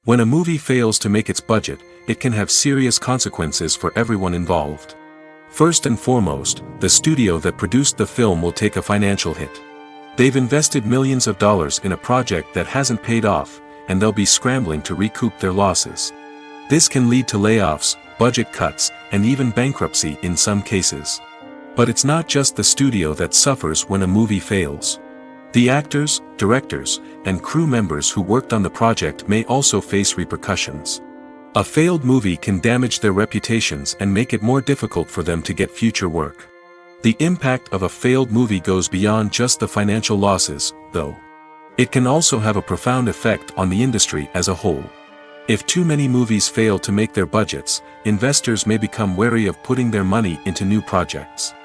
When a movie fails to make its budget, it can have serious consequences for everyone involved. First and foremost, the studio that produced the film will take a financial hit. They've invested millions of dollars in a project that hasn't paid off, and they'll be scrambling to recoup their losses. This can lead to layoffs, budget cuts, and even bankruptcy in some cases. But it's not just the studio that suffers when a movie fails. The actors, directors, and crew members who worked on the project may also face repercussions. A failed movie can damage their reputations and make it more difficult for them to get future work. The impact of a failed movie goes beyond just the financial losses, though. It can also have a profound effect on the industry as a whole. If too many movies fail to make their budgets, investors may become wary of putting their money into new projects.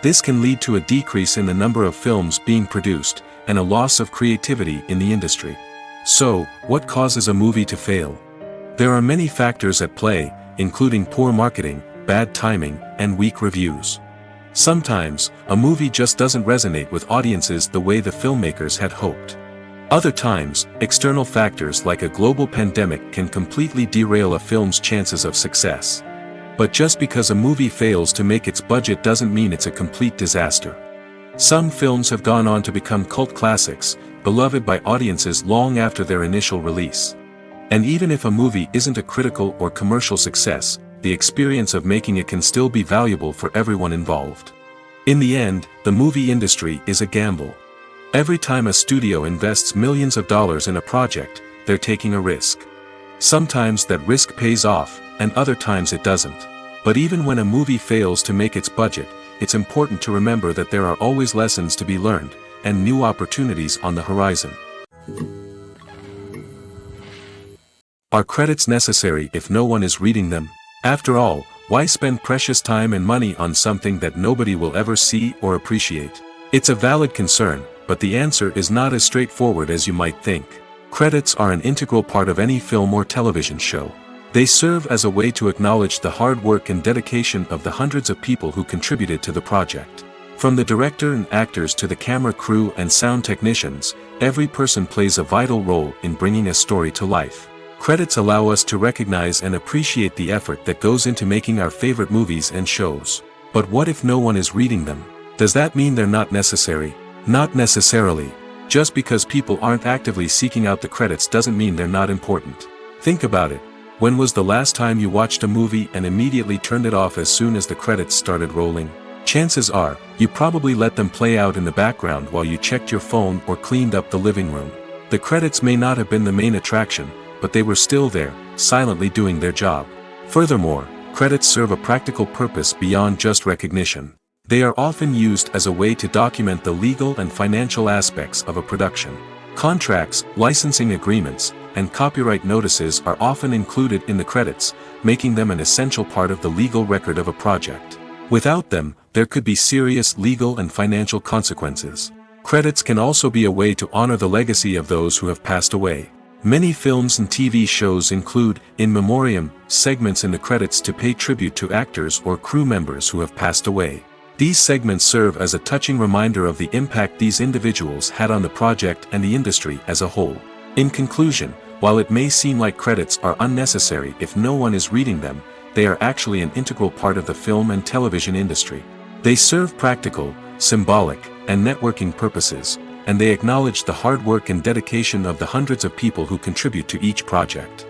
This can lead to a decrease in the number of films being produced, and a loss of creativity in the industry. So, what causes a movie to fail? There are many factors at play, including poor marketing, bad timing, and weak reviews. Sometimes, a movie just doesn't resonate with audiences the way the filmmakers had hoped. Other times, external factors like a global pandemic can completely derail a film's chances of success. But just because a movie fails to make its budget doesn't mean it's a complete disaster. Some films have gone on to become cult classics, beloved by audiences long after their initial release. And even if a movie isn't a critical or commercial success, the experience of making it can still be valuable for everyone involved. In the end, the movie industry is a gamble. Every time a studio invests millions of dollars in a project, they're taking a risk. Sometimes that risk pays off, and other times it doesn't. But even when a movie fails to make its budget, it's important to remember that there are always lessons to be learned, and new opportunities on the horizon. Are credits necessary if no one is reading them? After all, why spend precious time and money on something that nobody will ever see or appreciate? It's a valid concern, but the answer is not as straightforward as you might think. Credits are an integral part of any film or television show. They serve as a way to acknowledge the hard work and dedication of the hundreds of people who contributed to the project. From the director and actors to the camera crew and sound technicians, every person plays a vital role in bringing a story to life. Credits allow us to recognize and appreciate the effort that goes into making our favorite movies and shows. But what if no one is reading them? Does that mean they're not necessary? Not necessarily. Just because people aren't actively seeking out the credits doesn't mean they're not important. Think about it. When was the last time you watched a movie and immediately turned it off as soon as the credits started rolling? Chances are, you probably let them play out in the background while you checked your phone or cleaned up the living room. The credits may not have been the main attraction, but they were still there, silently doing their job. Furthermore, credits serve a practical purpose beyond just recognition. They are often used as a way to document the legal and financial aspects of a production. Contracts, licensing agreements, and copyright notices are often included in the credits, making them an essential part of the legal record of a project. Without them, there could be serious legal and financial consequences. Credits can also be a way to honor the legacy of those who have passed away. Many films and TV shows include, in memoriam, segments in the credits to pay tribute to actors or crew members who have passed away. These segments serve as a touching reminder of the impact these individuals had on the project and the industry as a whole. In conclusion, while it may seem like credits are unnecessary if no one is reading them, they are actually an integral part of the film and television industry. They serve practical, symbolic, and networking purposes, and they acknowledge the hard work and dedication of the hundreds of people who contribute to each project.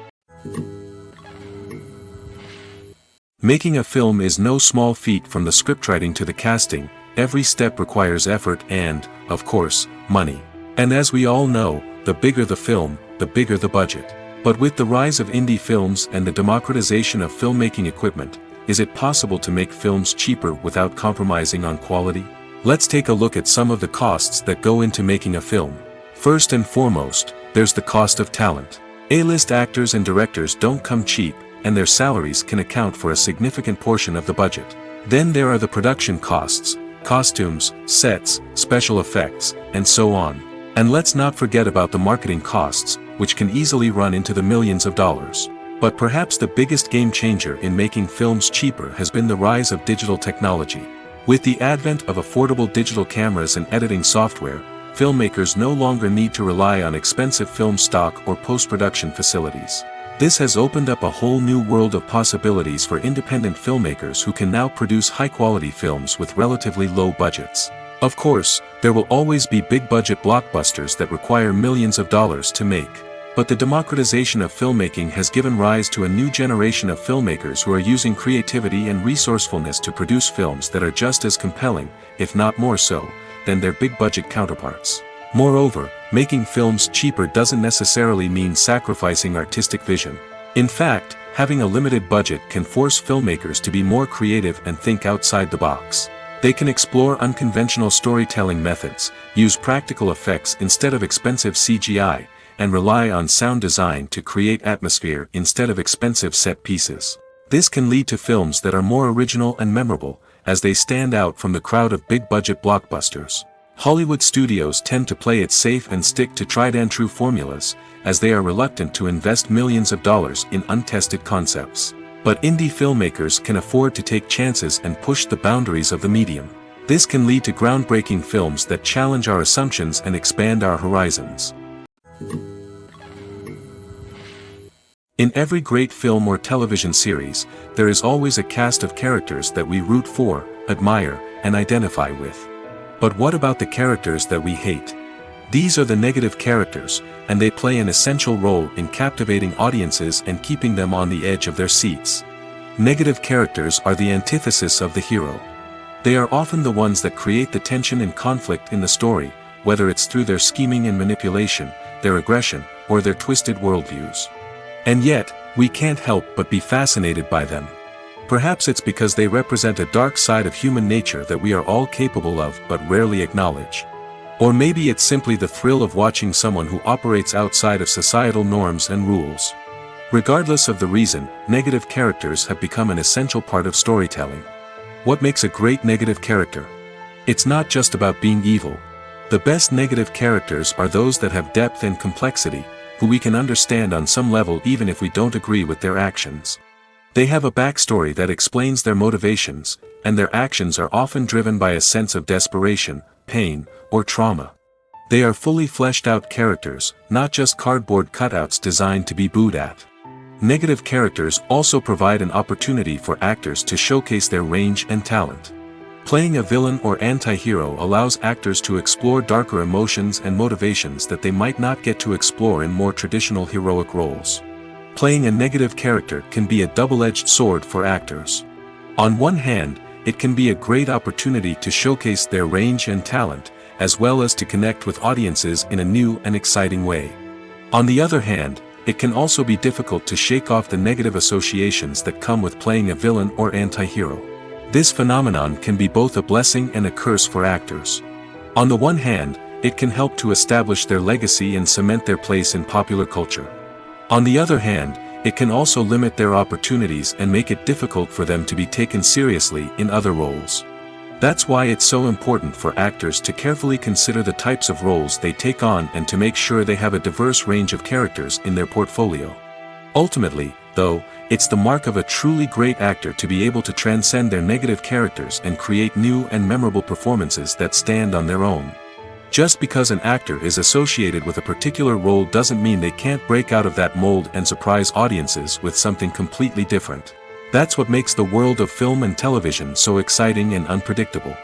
Making a film is no small feat. From the scriptwriting to the casting, every step requires effort and, of course, money. And as we all know, the bigger the film, the bigger the budget. But with the rise of indie films and the democratization of filmmaking equipment, is it possible to make films cheaper without compromising on quality? Let's take a look at some of the costs that go into making a film. First and foremost, there's the cost of talent. A-list actors and directors don't come cheap, and their salaries can account for a significant portion of the budget. Then there are the production costs, costumes, sets, special effects, and so on. And let's not forget about the marketing costs, which can easily run into the millions of dollars. But perhaps the biggest game changer in making films cheaper has been the rise of digital technology. With the advent of affordable digital cameras and editing software, filmmakers no longer need to rely on expensive film stock or post-production facilities. This has opened up a whole new world of possibilities for independent filmmakers who can now produce high-quality films with relatively low budgets. Of course, there will always be big-budget blockbusters that require millions of dollars to make. But the democratization of filmmaking has given rise to a new generation of filmmakers who are using creativity and resourcefulness to produce films that are just as compelling, if not more so, than their big-budget counterparts. Moreover, making films cheaper doesn't necessarily mean sacrificing artistic vision. In fact, having a limited budget can force filmmakers to be more creative and think outside the box. They can explore unconventional storytelling methods, use practical effects instead of expensive CGI, and rely on sound design to create atmosphere instead of expensive set pieces. This can lead to films that are more original and memorable, as they stand out from the crowd of big-budget blockbusters. Hollywood studios tend to play it safe and stick to tried-and-true formulas, as they are reluctant to invest millions of dollars in untested concepts. But indie filmmakers can afford to take chances and push the boundaries of the medium. This can lead to groundbreaking films that challenge our assumptions and expand our horizons. In every great film or television series, there is always a cast of characters that we root for, admire, and identify with. But what about the characters that we hate? These are the negative characters, and they play an essential role in captivating audiences and keeping them on the edge of their seats. Negative characters are the antithesis of the hero. They are often the ones that create the tension and conflict in the story, whether it's through their scheming and manipulation, their aggression, or their twisted worldviews. And yet, we can't help but be fascinated by them. Perhaps it's because they represent a dark side of human nature that we are all capable of but rarely acknowledge. Or maybe it's simply the thrill of watching someone who operates outside of societal norms and rules. Regardless of the reason, negative characters have become an essential part of storytelling. What makes a great negative character? It's not just about being evil. The best negative characters are those that have depth and complexity, who we can understand on some level even if we don't agree with their actions. They have a backstory that explains their motivations, and their actions are often driven by a sense of desperation, pain, or trauma. They are fully fleshed out characters, not just cardboard cutouts designed to be booed at. Negative characters also provide an opportunity for actors to showcase their range and talent. Playing a villain or anti-hero allows actors to explore darker emotions and motivations that they might not get to explore in more traditional heroic roles. Playing a negative character can be a double-edged sword for actors. On one hand, it can be a great opportunity to showcase their range and talent, as well as to connect with audiences in a new and exciting way. On the other hand, it can also be difficult to shake off the negative associations that come with playing a villain or anti-hero. This phenomenon can be both a blessing and a curse for actors. On the one hand, it can help to establish their legacy and cement their place in popular culture. On the other hand, it can also limit their opportunities and make it difficult for them to be taken seriously in other roles. That's why it's so important for actors to carefully consider the types of roles they take on and to make sure they have a diverse range of characters in their portfolio. Ultimately, though, it's the mark of a truly great actor to be able to transcend their negative characters and create new and memorable performances that stand on their own. Just because an actor is associated with a particular role doesn't mean they can't break out of that mold and surprise audiences with something completely different. That's what makes the world of film and television so exciting and unpredictable.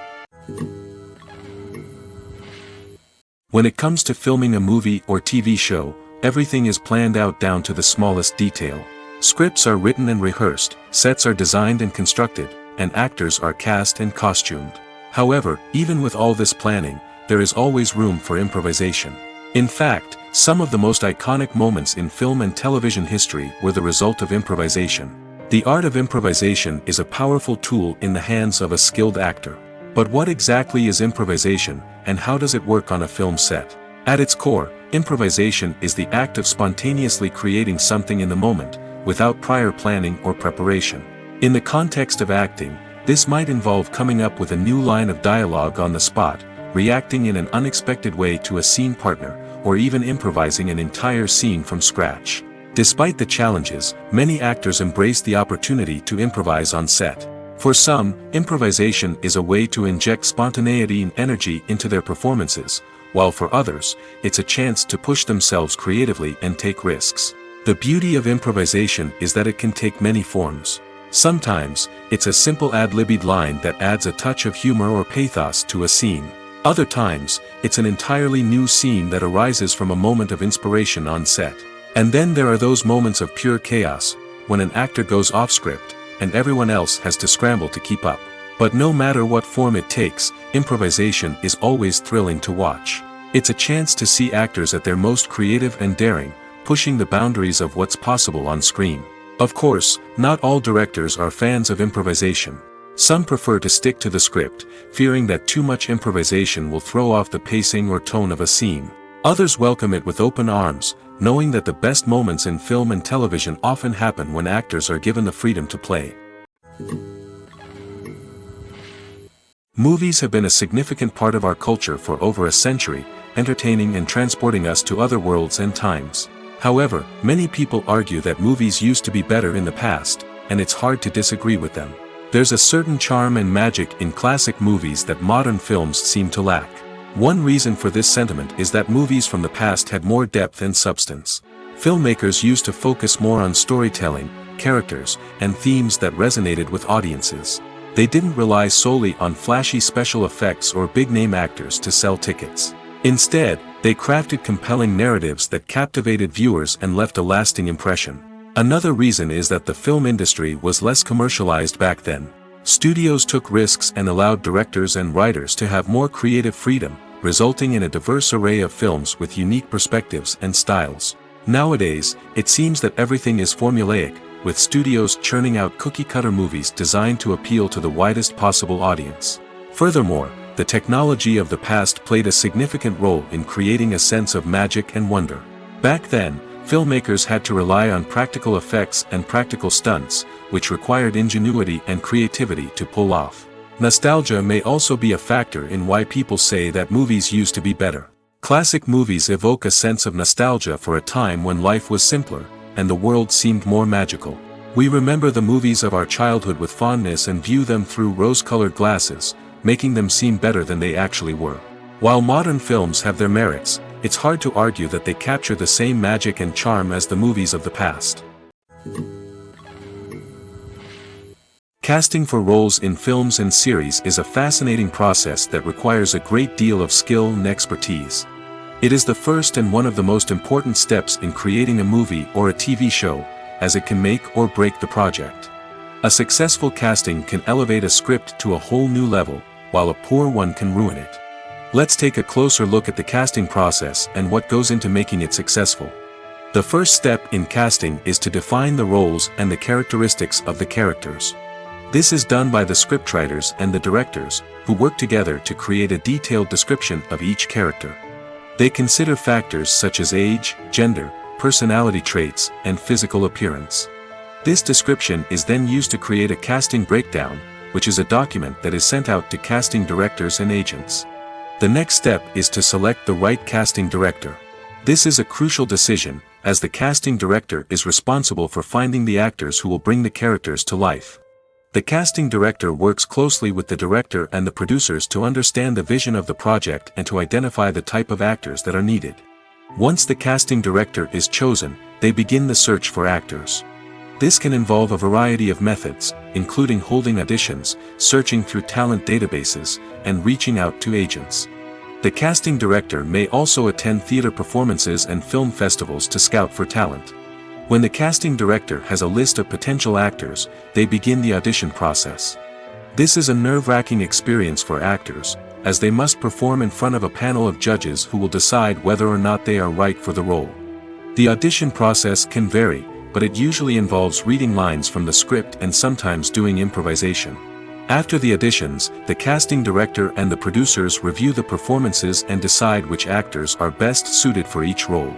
When it comes to filming a movie or TV show, everything is planned out down to the smallest detail. Scripts are written and rehearsed, sets are designed and constructed, and actors are cast and costumed. However, even with all this planning, there is always room for improvisation. In fact, some of the most iconic moments in film and television history were the result of improvisation. The art of improvisation is a powerful tool in the hands of a skilled actor. But what exactly is improvisation, and how does it work on a film set? At its core, improvisation is the act of spontaneously creating something in the moment, without prior planning or preparation. In the context of acting, this might involve coming up with a new line of dialogue on the spot, reacting in an unexpected way to a scene partner, or even improvising an entire scene from scratch. Despite the challenges, many actors embrace the opportunity to improvise on set. For some, improvisation is a way to inject spontaneity and energy into their performances, while for others, it's a chance to push themselves creatively and take risks. The beauty of improvisation is that it can take many forms. Sometimes, it's a simple ad-libbed line that adds a touch of humor or pathos to a scene. Other times, it's an entirely new scene that arises from a moment of inspiration on set. And then there are those moments of pure chaos, when an actor goes off script, and everyone else has to scramble to keep up. But no matter what form it takes, improvisation is always thrilling to watch. It's a chance to see actors at their most creative and daring, pushing the boundaries of what's possible on screen. Of course, not all directors are fans of improvisation. Some prefer to stick to the script, fearing that too much improvisation will throw off the pacing or tone of a scene. Others welcome it with open arms, knowing that the best moments in film and television often happen when actors are given the freedom to play. Movies have been a significant part of our culture for over a century, entertaining and transporting us to other worlds and times. However, many people argue that movies used to be better in the past, and it's hard to disagree with them. There's a certain charm and magic in classic movies that modern films seem to lack. One reason for this sentiment is that movies from the past had more depth and substance. Filmmakers used to focus more on storytelling, characters, and themes that resonated with audiences. They didn't rely solely on flashy special effects or big-name actors to sell tickets. Instead, they crafted compelling narratives that captivated viewers and left a lasting impression. Another reason is that the film industry was less commercialized back then. Studios took risks and allowed directors and writers to have more creative freedom, resulting in a diverse array of films with unique perspectives and styles. Nowadays, it seems that everything is formulaic, with studios churning out cookie-cutter movies designed to appeal to the widest possible audience. Furthermore, the technology of the past played a significant role in creating a sense of magic and wonder. Back then, filmmakers had to rely on practical effects and practical stunts, which required ingenuity and creativity to pull off. Nostalgia may also be a factor in why people say that movies used to be better. Classic movies evoke a sense of nostalgia for a time when life was simpler, and the world seemed more magical. We remember the movies of our childhood with fondness and view them through rose-colored glasses, making them seem better than they actually were. While modern films have their merits, it's hard to argue that they capture the same magic and charm as the movies of the past. Casting for roles in films and series is a fascinating process that requires a great deal of skill and expertise. It is the first and one of the most important steps in creating a movie or a TV show, as it can make or break the project. A successful casting can elevate a script to a whole new level, while a poor one can ruin it. Let's take a closer look at the casting process and what goes into making it successful. The first step in casting is to define the roles and the characteristics of the characters. This is done by the scriptwriters and the directors, who work together to create a detailed description of each character. They consider factors such as age, gender, personality traits, and physical appearance. This description is then used to create a casting breakdown, which is a document that is sent out to casting directors and agents. The next step is to select the right casting director. This is a crucial decision, as the casting director is responsible for finding the actors who will bring the characters to life. The casting director works closely with the director and the producers to understand the vision of the project and to identify the type of actors that are needed. Once the casting director is chosen, they begin the search for actors. This can involve a variety of methods, including holding auditions, searching through talent databases, and reaching out to agents. The casting director may also attend theater performances and film festivals to scout for talent. When the casting director has a list of potential actors, they begin the audition process. This is a nerve-wracking experience for actors, as they must perform in front of a panel of judges who will decide whether or not they are right for the role. The audition process can vary, but it usually involves reading lines from the script and sometimes doing improvisation. After the auditions, the casting director and the producers review the performances and decide which actors are best suited for each role.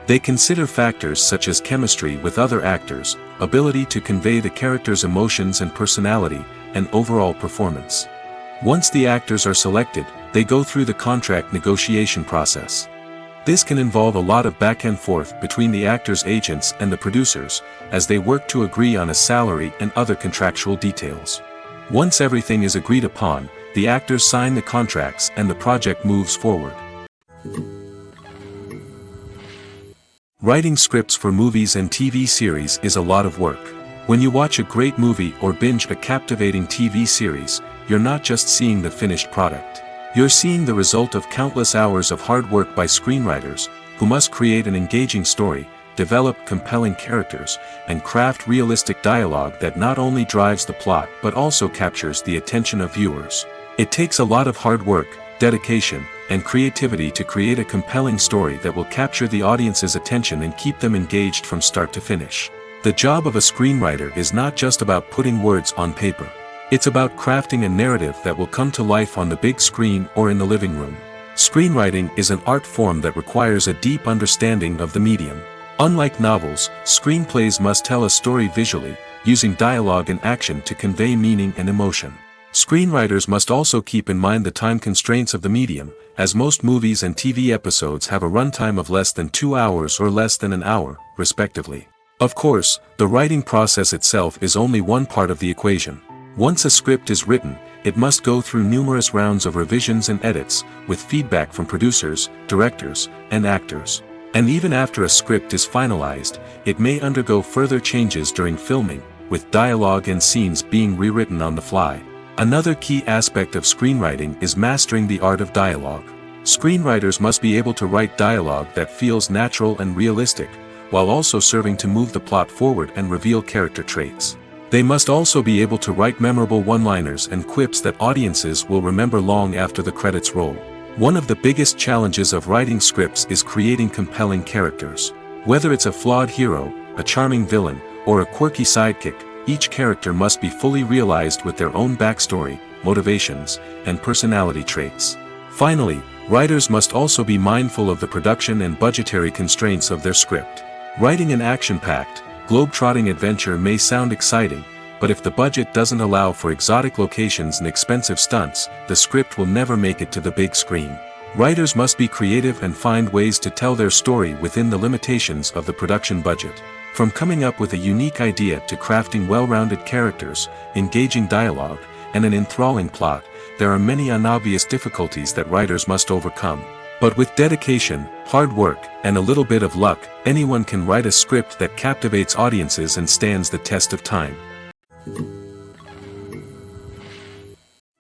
They consider factors such as chemistry with other actors, ability to convey the character's emotions and personality, and overall performance. Once the actors are selected, they go through the contract negotiation process. This can involve a lot of back and forth between the actors' agents and the producers, as they work to agree on a salary and other contractual details. Once everything is agreed upon, the actors sign the contracts and the project moves forward. Writing scripts for movies and TV series is a lot of work. When you watch a great movie or binge a captivating TV series, you're not just seeing the finished product. You're seeing the result of countless hours of hard work by screenwriters, who must create an engaging story, develop compelling characters, and craft realistic dialogue that not only drives the plot but also captures the attention of viewers. It takes a lot of hard work, dedication, and creativity to create a compelling story that will capture the audience's attention and keep them engaged from start to finish. The job of a screenwriter is not just about putting words on paper. It's about crafting a narrative that will come to life on the big screen or in the living room. Screenwriting is an art form that requires a deep understanding of the medium. Unlike novels, screenplays must tell a story visually, using dialogue and action to convey meaning and emotion. Screenwriters must also keep in mind the time constraints of the medium, as most movies and TV episodes have a runtime of less than 2 hours or less than an hour, respectively. Of course, the writing process itself is only one part of the equation. Once a script is written, it must go through numerous rounds of revisions and edits, with feedback from producers, directors, and actors. And even after a script is finalized, it may undergo further changes during filming, with dialogue and scenes being rewritten on the fly. Another key aspect of screenwriting is mastering the art of dialogue. Screenwriters must be able to write dialogue that feels natural and realistic, while also serving to move the plot forward and reveal character traits. They must also be able to write memorable one-liners and quips that audiences will remember long after the credits roll. One of the biggest challenges of writing scripts is creating compelling characters. Whether it's a flawed hero, a charming villain, or a quirky sidekick, each character must be fully realized with their own backstory, motivations, and personality traits. Finally, writers must also be mindful of the production and budgetary constraints of their script. Writing an action-packed, globe-trotting adventure may sound exciting, but if the budget doesn't allow for exotic locations and expensive stunts, the script will never make it to the big screen. Writers must be creative and find ways to tell their story within the limitations of the production budget. From coming up with a unique idea to crafting well-rounded characters, engaging dialogue, and an enthralling plot, there are many unobvious difficulties that writers must overcome. But with dedication, hard work, and a little bit of luck, anyone can write a script that captivates audiences and stands the test of time.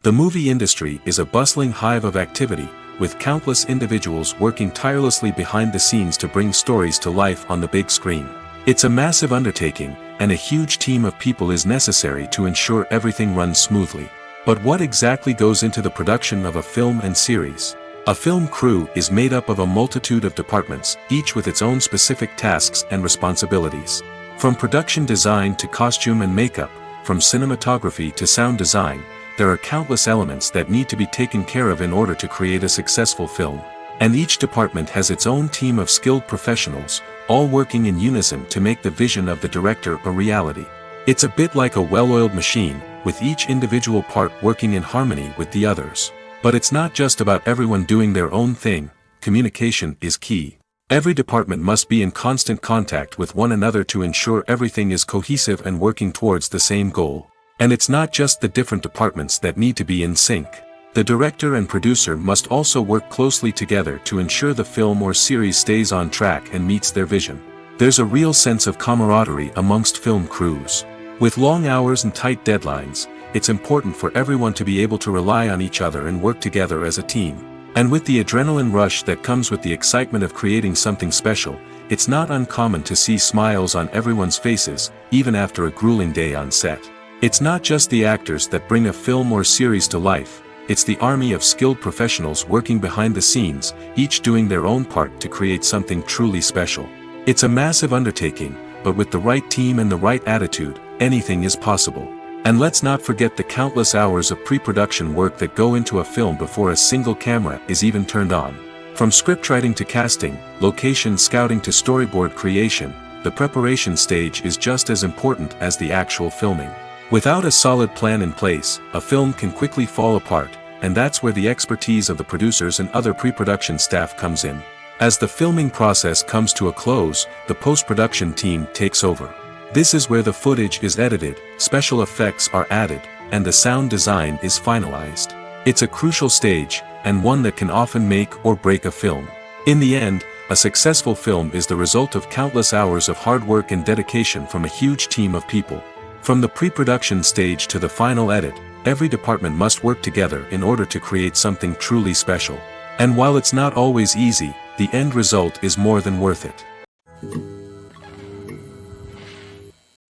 The movie industry is a bustling hive of activity, with countless individuals working tirelessly behind the scenes to bring stories to life on the big screen. It's a massive undertaking, and a huge team of people is necessary to ensure everything runs smoothly. But what exactly goes into the production of a film and series? A film crew is made up of a multitude of departments, each with its own specific tasks and responsibilities. From production design to costume and makeup, from cinematography to sound design, there are countless elements that need to be taken care of in order to create a successful film. And each department has its own team of skilled professionals, all working in unison to make the vision of the director a reality. It's a bit like a well-oiled machine, with each individual part working in harmony with the others. But it's not just about everyone doing their own thing. Communication is key. Every department must be in constant contact with one another to ensure everything is cohesive and working towards the same goal. And it's not just the different departments that need to be in sync. The director and producer must also work closely together to ensure the film or series stays on track and meets their vision. There's a real sense of camaraderie amongst film crews. With long hours and tight deadlines, it's important for everyone to be able to rely on each other and work together as a team. And with the adrenaline rush that comes with the excitement of creating something special, it's not uncommon to see smiles on everyone's faces, even after a grueling day on set. It's not just the actors that bring a film or series to life, it's the army of skilled professionals working behind the scenes, each doing their own part to create something truly special. It's a massive undertaking, but with the right team and the right attitude, anything is possible. And let's not forget the countless hours of pre-production work that go into a film before a single camera is even turned on. From scriptwriting to casting, location scouting to storyboard creation, the preparation stage is just as important as the actual filming. Without a solid plan in place, a film can quickly fall apart, and that's where the expertise of the producers and other pre-production staff comes in. As the filming process comes to a close, the post-production team takes over. This is where the footage is edited, special effects are added, and the sound design is finalized. It's a crucial stage, and one that can often make or break a film. In the end, a successful film is the result of countless hours of hard work and dedication from a huge team of people. From the pre-production stage to the final edit, every department must work together in order to create something truly special. And while it's not always easy, the end result is more than worth it.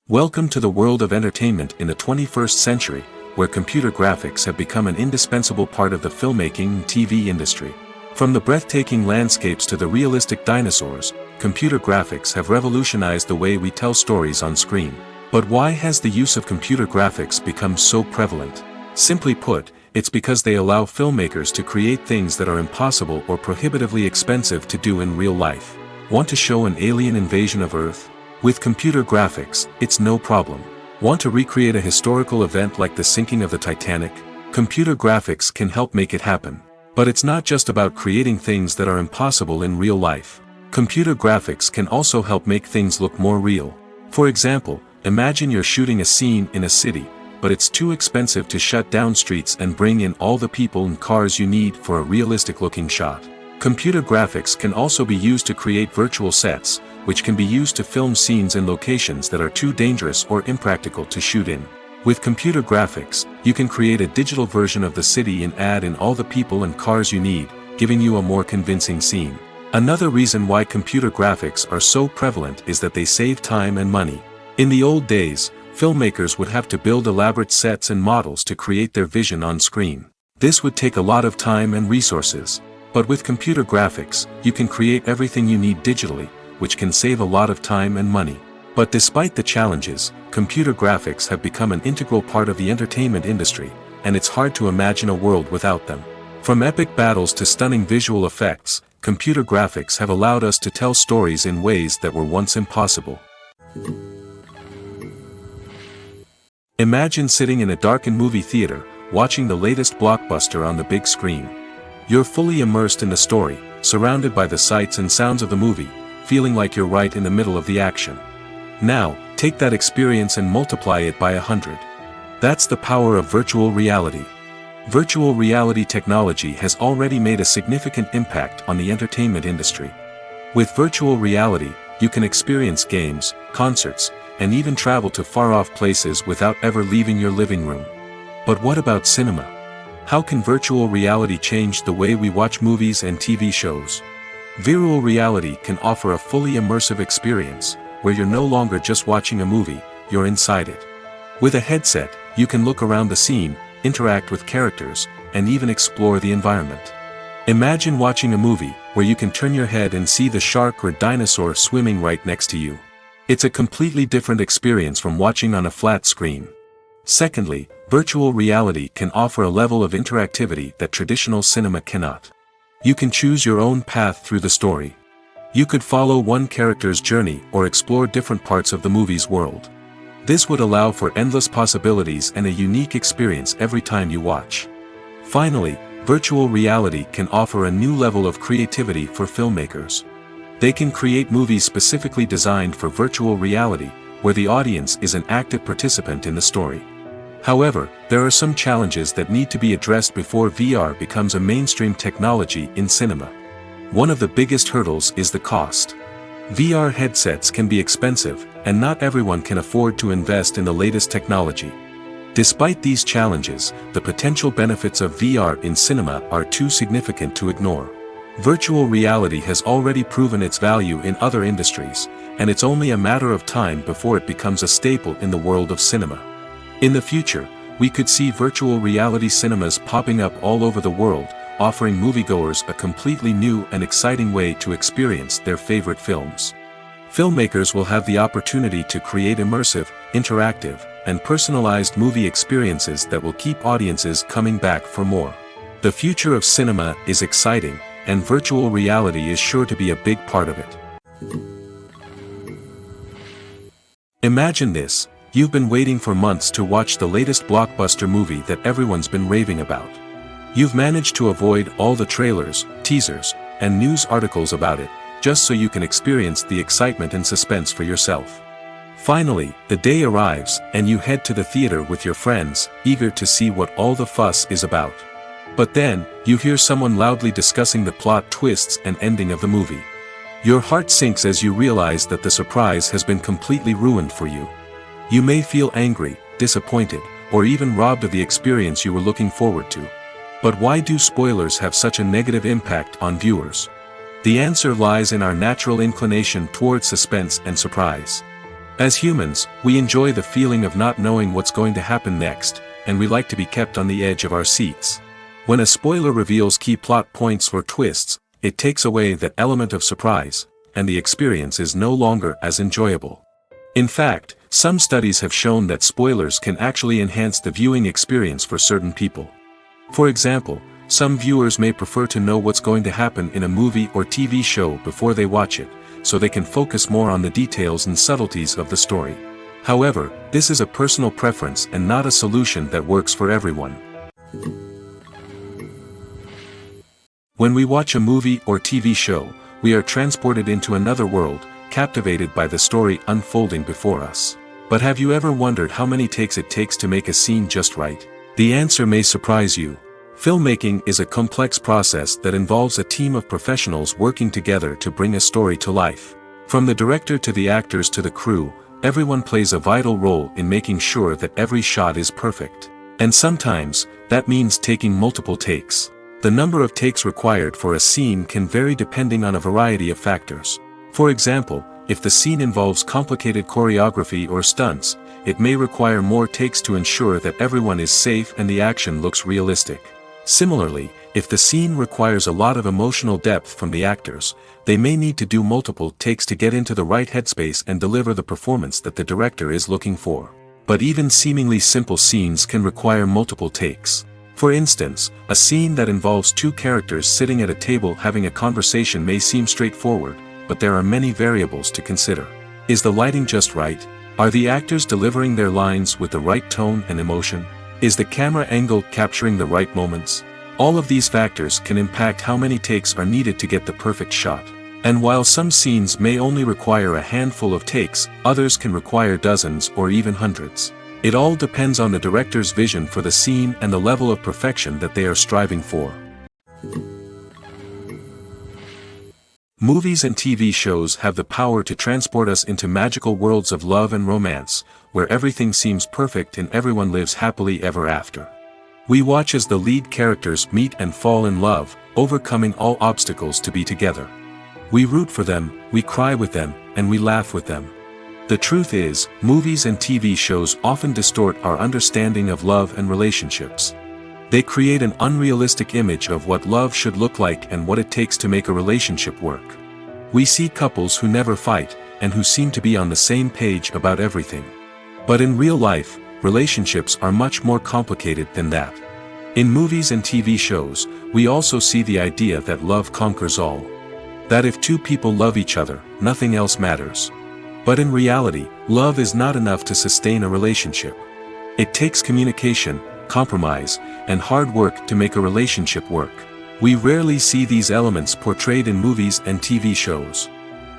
Welcome to the world of entertainment in the 21st century, where computer graphics have become an indispensable part of the filmmaking and TV industry. From the breathtaking landscapes to the realistic dinosaurs, computer graphics have revolutionized the way we tell stories on screen. But why has the use of computer graphics become so prevalent? Simply put, it's because they allow filmmakers to create things that are impossible or prohibitively expensive to do in real life. Want to show an alien invasion of Earth? With computer graphics, it's no problem. Want to recreate a historical event like the sinking of the Titanic? Computer graphics can help make it happen. But it's not just about creating things that are impossible in real life. Computer graphics can also help make things look more real. For example, imagine you're shooting a scene in a city, but it's too expensive to shut down streets and bring in all the people and cars you need for a realistic-looking shot. Computer graphics can also be used to create virtual sets, which can be used to film scenes in locations that are too dangerous or impractical to shoot in. With computer graphics, you can create a digital version of the city and add in all the people and cars you need, giving you a more convincing scene. Another reason why computer graphics are so prevalent is that they save time and money. In the old days, filmmakers would have to build elaborate sets and models to create their vision on screen. This would take a lot of time and resources. But with computer graphics, you can create everything you need digitally, which can save a lot of time and money. But despite the challenges, computer graphics have become an integral part of the entertainment industry, and it's hard to imagine a world without them. From epic battles to stunning visual effects, computer graphics have allowed us to tell stories in ways that were once impossible. Imagine sitting in a darkened movie theater, watching the latest blockbuster on the big screen. You're fully immersed in the story, surrounded by the sights and sounds of the movie, feeling like you're right in the middle of the action. Now, take that experience and multiply it by 100. That's the power of virtual reality. Virtual reality technology has already made a significant impact on the entertainment industry. With virtual reality, you can experience games, concerts, and even travel to far-off places without ever leaving your living room. But what about cinema? How can virtual reality change the way we watch movies and TV shows? Virtual reality can offer a fully immersive experience, where you're no longer just watching a movie, you're inside it. With a headset, you can look around the scene, interact with characters, and even explore the environment. Imagine watching a movie, where you can turn your head and see the shark or dinosaur swimming right next to you. It's a completely different experience from watching on a flat screen. Secondly, virtual reality can offer a level of interactivity that traditional cinema cannot. You can choose your own path through the story. You could follow one character's journey or explore different parts of the movie's world. This would allow for endless possibilities and a unique experience every time you watch. Finally, virtual reality can offer a new level of creativity for filmmakers. They can create movies specifically designed for virtual reality, where the audience is an active participant in the story. However, there are some challenges that need to be addressed before VR becomes a mainstream technology in cinema. One of the biggest hurdles is the cost. VR headsets can be expensive, and not everyone can afford to invest in the latest technology. Despite these challenges, the potential benefits of VR in cinema are too significant to ignore. Virtual reality has already proven its value in other industries, and it's only a matter of time before it becomes a staple in the world of cinema. In the future, we could see virtual reality cinemas popping up all over the world, offering moviegoers a completely new and exciting way to experience their favorite films. Filmmakers will have the opportunity to create immersive, interactive, and personalized movie experiences that will keep audiences coming back for more. The future of cinema is exciting, and virtual reality is sure to be a big part of it. Imagine this: you've been waiting for months to watch the latest blockbuster movie that everyone's been raving about. You've managed to avoid all the trailers, teasers, and news articles about it, just so you can experience the excitement and suspense for yourself. Finally, the day arrives, and you head to the theater with your friends, eager to see what all the fuss is about. But then, you hear someone loudly discussing the plot twists and ending of the movie. Your heart sinks as you realize that the surprise has been completely ruined for you. You may feel angry, disappointed, or even robbed of the experience you were looking forward to. But why do spoilers have such a negative impact on viewers? The answer lies in our natural inclination towards suspense and surprise. As humans, we enjoy the feeling of not knowing what's going to happen next, and we like to be kept on the edge of our seats. When a spoiler reveals key plot points or twists, it takes away that element of surprise, and the experience is no longer as enjoyable. In fact, some studies have shown that spoilers can actually enhance the viewing experience for certain people. For example, some viewers may prefer to know what's going to happen in a movie or TV show before they watch it, so they can focus more on the details and subtleties of the story. However, this is a personal preference and not a solution that works for everyone. When we watch a movie or TV show, we are transported into another world, captivated by the story unfolding before us. But have you ever wondered how many takes it takes to make a scene just right? The answer may surprise you. Filmmaking is a complex process that involves a team of professionals working together to bring a story to life. From the director to the actors to the crew, everyone plays a vital role in making sure that every shot is perfect. And sometimes, that means taking multiple takes. The number of takes required for a scene can vary depending on a variety of factors. For example, if the scene involves complicated choreography or stunts, it may require more takes to ensure that everyone is safe and the action looks realistic. Similarly, if the scene requires a lot of emotional depth from the actors, they may need to do multiple takes to get into the right headspace and deliver the performance that the director is looking for. But even seemingly simple scenes can require multiple takes. For instance, a scene that involves two characters sitting at a table having a conversation may seem straightforward, but there are many variables to consider. Is the lighting just right? Are the actors delivering their lines with the right tone and emotion? Is the camera angle capturing the right moments? All of these factors can impact how many takes are needed to get the perfect shot. And while some scenes may only require a handful of takes, others can require dozens or even hundreds. It all depends on the director's vision for the scene and the level of perfection that they are striving for. Movies and TV shows have the power to transport us into magical worlds of love and romance, where everything seems perfect and everyone lives happily ever after. We watch as the lead characters meet and fall in love, overcoming all obstacles to be together. We root for them, we cry with them, and we laugh with them. The truth is, movies and TV shows often distort our understanding of love and relationships. They create an unrealistic image of what love should look like and what it takes to make a relationship work. We see couples who never fight, and who seem to be on the same page about everything. But in real life, relationships are much more complicated than that. In movies and TV shows, we also see the idea that love conquers all. That if two people love each other, nothing else matters. But in reality, love is not enough to sustain a relationship. It takes communication, compromise, and hard work to make a relationship work. We rarely see these elements portrayed in movies and TV shows.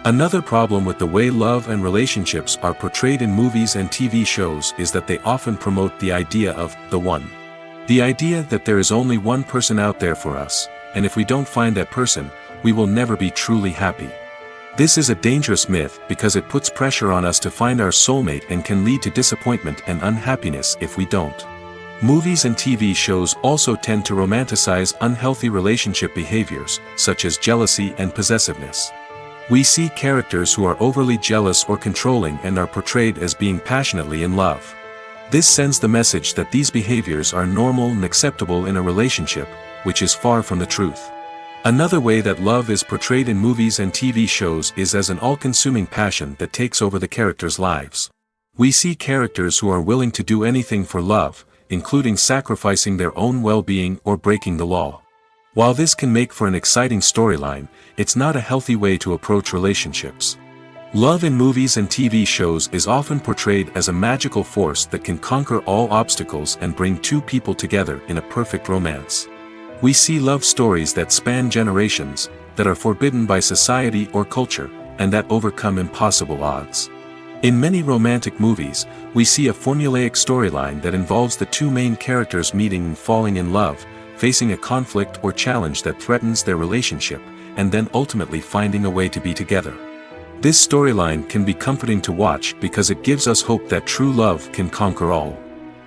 Another problem with the way love and relationships are portrayed in movies and TV shows is that they often promote the idea of the one. The idea that there is only one person out there for us, and if we don't find that person, we will never be truly happy. This is a dangerous myth because it puts pressure on us to find our soulmate and can lead to disappointment and unhappiness if we don't. Movies and TV shows also tend to romanticize unhealthy relationship behaviors, such as jealousy and possessiveness. We see characters who are overly jealous or controlling and are portrayed as being passionately in love. This sends the message that these behaviors are normal and acceptable in a relationship, which is far from the truth. Another way that love is portrayed in movies and TV shows is as an all-consuming passion that takes over the characters' lives. We see characters who are willing to do anything for love, including sacrificing their own well-being or breaking the law. While this can make for an exciting storyline, it's not a healthy way to approach relationships. Love in movies and TV shows is often portrayed as a magical force that can conquer all obstacles and bring two people together in a perfect romance. We see love stories that span generations, that are forbidden by society or culture, and that overcome impossible odds. In many romantic movies, we see a formulaic storyline that involves the two main characters meeting and falling in love, facing a conflict or challenge that threatens their relationship, and then ultimately finding a way to be together. This storyline can be comforting to watch because it gives us hope that true love can conquer all.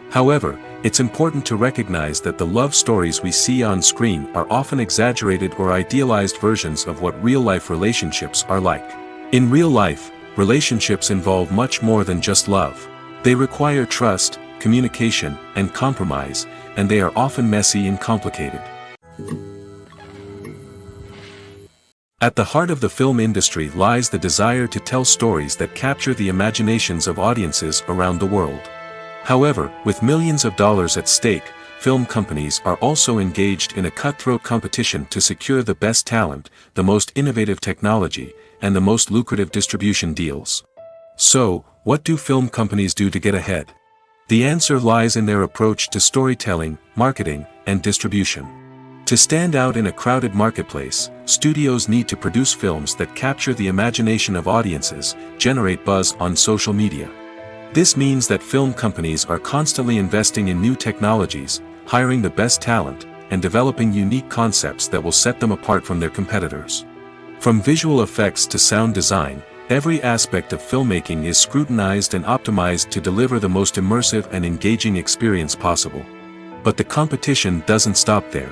However, it's important to recognize that the love stories we see on screen are often exaggerated or idealized versions of what real-life relationships are like. In real life, relationships involve much more than just love. They require trust, communication, and compromise, and they are often messy and complicated. At the heart of the film industry lies the desire to tell stories that capture the imaginations of audiences around the world. However, with millions of dollars at stake, film companies are also engaged in a cutthroat competition to secure the best talent, the most innovative technology, and the most lucrative distribution deals. So, what do film companies do to get ahead? The answer lies in their approach to storytelling, marketing, and distribution. To stand out in a crowded marketplace, studios need to produce films that capture the imagination of audiences, generate buzz on social media. This means that film companies are constantly investing in new technologies, hiring the best talent, and developing unique concepts that will set them apart from their competitors. From visual effects to sound design, every aspect of filmmaking is scrutinized and optimized to deliver the most immersive and engaging experience possible. But the competition doesn't stop there.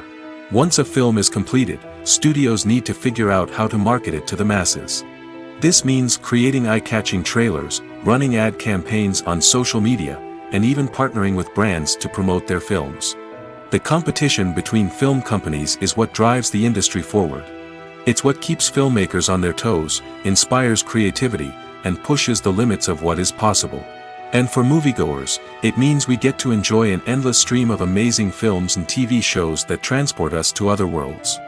Once a film is completed, studios need to figure out how to market it to the masses. This means creating eye-catching trailers, running ad campaigns on social media, and even partnering with brands to promote their films. The competition between film companies is what drives the industry forward. It's what keeps filmmakers on their toes, inspires creativity, and pushes the limits of what is possible. And for moviegoers, it means we get to enjoy an endless stream of amazing films and TV shows that transport us to other worlds.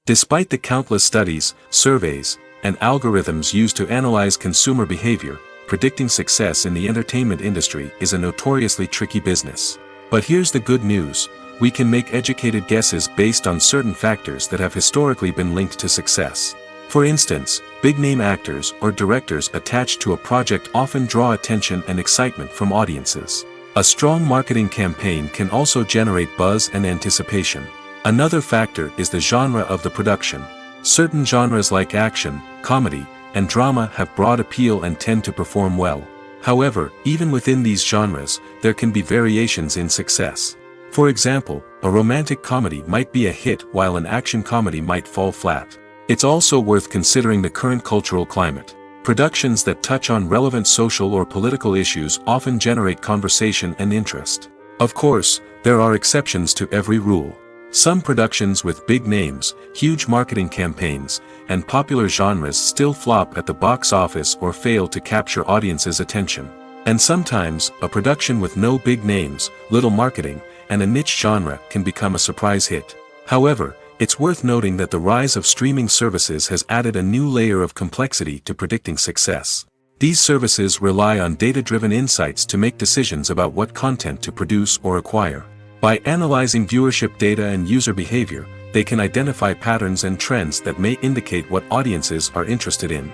Despite the countless studies, surveys, and algorithms used to analyze consumer behavior, predicting success in the entertainment industry is a notoriously tricky business. But here's the good news: we can make educated guesses based on certain factors that have historically been linked to success. For instance, big-name actors or directors attached to a project often draw attention and excitement from audiences. A strong marketing campaign can also generate buzz and anticipation. Another factor is the genre of the production. Certain genres like action, comedy, and drama have broad appeal and tend to perform well. However, even within these genres, there can be variations in success. For example, a romantic comedy might be a hit while an action comedy might fall flat. It's also worth considering the current cultural climate. Productions that touch on relevant social or political issues often generate conversation and interest. Of course, there are exceptions to every rule. Some productions with big names, huge marketing campaigns, and popular genres still flop at the box office or fail to capture audiences' attention. And sometimes, a production with no big names, little marketing, and a niche genre can become a surprise hit. However, it's worth noting that the rise of streaming services has added a new layer of complexity to predicting success. These services rely on data-driven insights to make decisions about what content to produce or acquire. By analyzing viewership data and user behavior, they can identify patterns and trends that may indicate what audiences are interested in.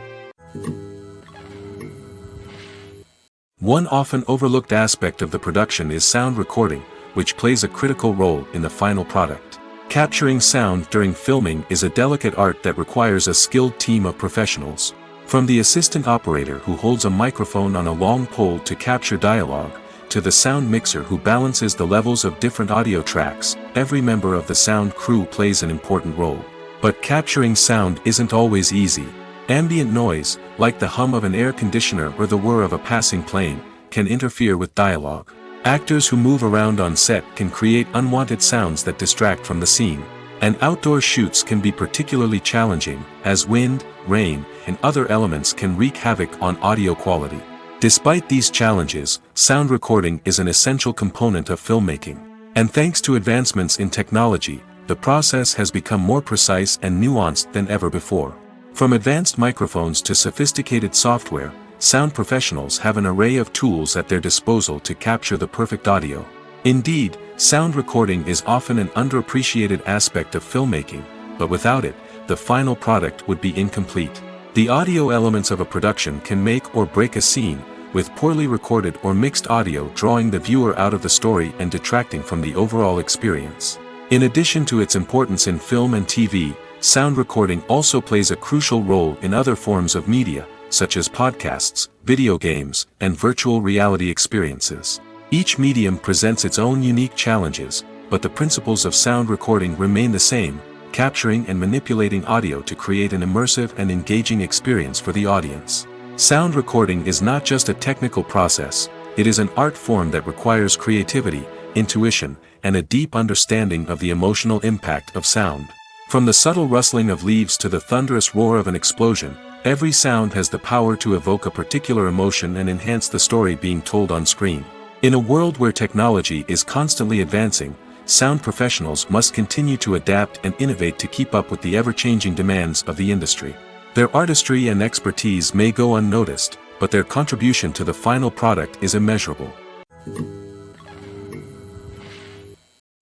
One often overlooked aspect of the production is sound recording, which plays a critical role in the final product. Capturing sound during filming is a delicate art that requires a skilled team of professionals. From the assistant operator who holds a microphone on a long pole to capture dialogue, to the sound mixer who balances the levels of different audio tracks, every member of the sound crew plays an important role. But capturing sound isn't always easy. Ambient noise, like the hum of an air conditioner or the whir of a passing plane, can interfere with dialogue. Actors who move around on set can create unwanted sounds that distract from the scene. And outdoor shoots can be particularly challenging, as wind, rain, and other elements can wreak havoc on audio quality. Despite these challenges, sound recording is an essential component of filmmaking. And thanks to advancements in technology, the process has become more precise and nuanced than ever before. From advanced microphones to sophisticated software, sound professionals have an array of tools at their disposal to capture the perfect audio. Indeed, sound recording is often an underappreciated aspect of filmmaking, but without it, the final product would be incomplete. The audio elements of a production can make or break a scene, with poorly recorded or mixed audio drawing the viewer out of the story and detracting from the overall experience. In addition to its importance in film and TV, sound recording also plays a crucial role in other forms of media, such as podcasts, video games, and virtual reality experiences. Each medium presents its own unique challenges, but the principles of sound recording remain the same, capturing and manipulating audio to create an immersive and engaging experience for the audience. Sound recording is not just a technical process, it is an art form that requires creativity, intuition, and a deep understanding of the emotional impact of sound. From the subtle rustling of leaves to the thunderous roar of an explosion, every sound has the power to evoke a particular emotion and enhance the story being told on screen. In a world where technology is constantly advancing, sound professionals must continue to adapt and innovate to keep up with the ever-changing demands of the industry. Their artistry and expertise may go unnoticed, but their contribution to the final product is immeasurable.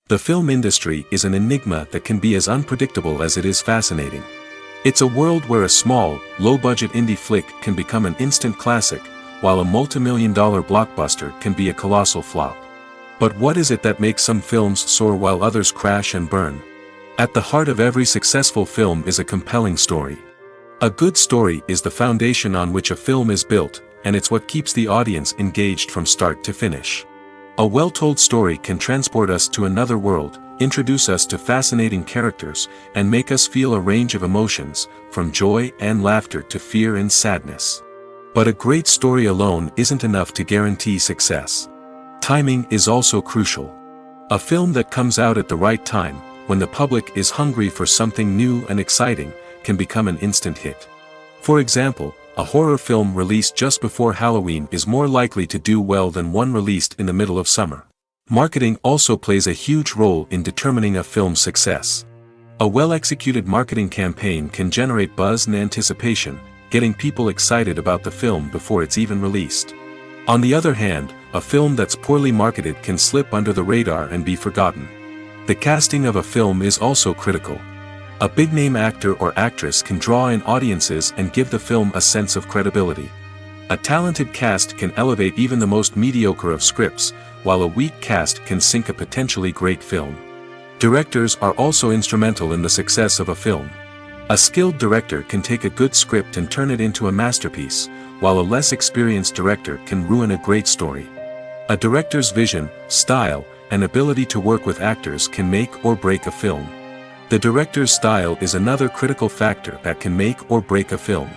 The film industry is an enigma that can be as unpredictable as it is fascinating. It's a world where a small, low-budget indie flick can become an instant classic, while a multi-million-dollar blockbuster can be a colossal flop. But what is it that makes some films soar while others crash and burn? At the heart of every successful film is a compelling story. A good story is the foundation on which a film is built, and it's what keeps the audience engaged from start to finish. A well-told story can transport us to another world, introduce us to fascinating characters, and make us feel a range of emotions, from joy and laughter to fear and sadness. But a great story alone isn't enough to guarantee success. Timing is also crucial. A film that comes out at the right time, when the public is hungry for something new and exciting, can become an instant hit. For example, a horror film released just before Halloween is more likely to do well than one released in the middle of summer. Marketing also plays a huge role in determining a film's success. A well-executed marketing campaign can generate buzz and anticipation, getting people excited about the film before it's even released. On the other hand, a film that's poorly marketed can slip under the radar and be forgotten. The casting of a film is also critical. A big-name actor or actress can draw in audiences and give the film a sense of credibility. A talented cast can elevate even the most mediocre of scripts, while a weak cast can sink a potentially great film. Directors are also instrumental in the success of a film. A skilled director can take a good script and turn it into a masterpiece, while a less experienced director can ruin a great story. A director's vision, style, and ability to work with actors can make or break a film. The director's style is another critical factor that can make or break a film.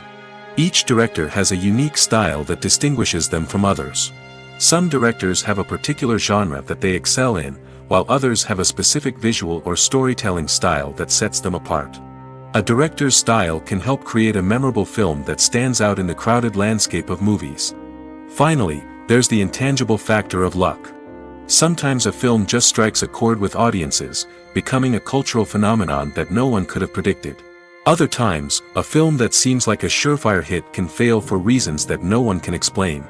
Each director has a unique style that distinguishes them from others. Some directors have a particular genre that they excel in, while others have a specific visual or storytelling style that sets them apart. A director's style can help create a memorable film that stands out in the crowded landscape of movies. Finally, there's the intangible factor of luck. Sometimes a film just strikes a chord with audiences, becoming a cultural phenomenon that no one could have predicted. Other times, a film that seems like a surefire hit can fail for reasons that no one can explain.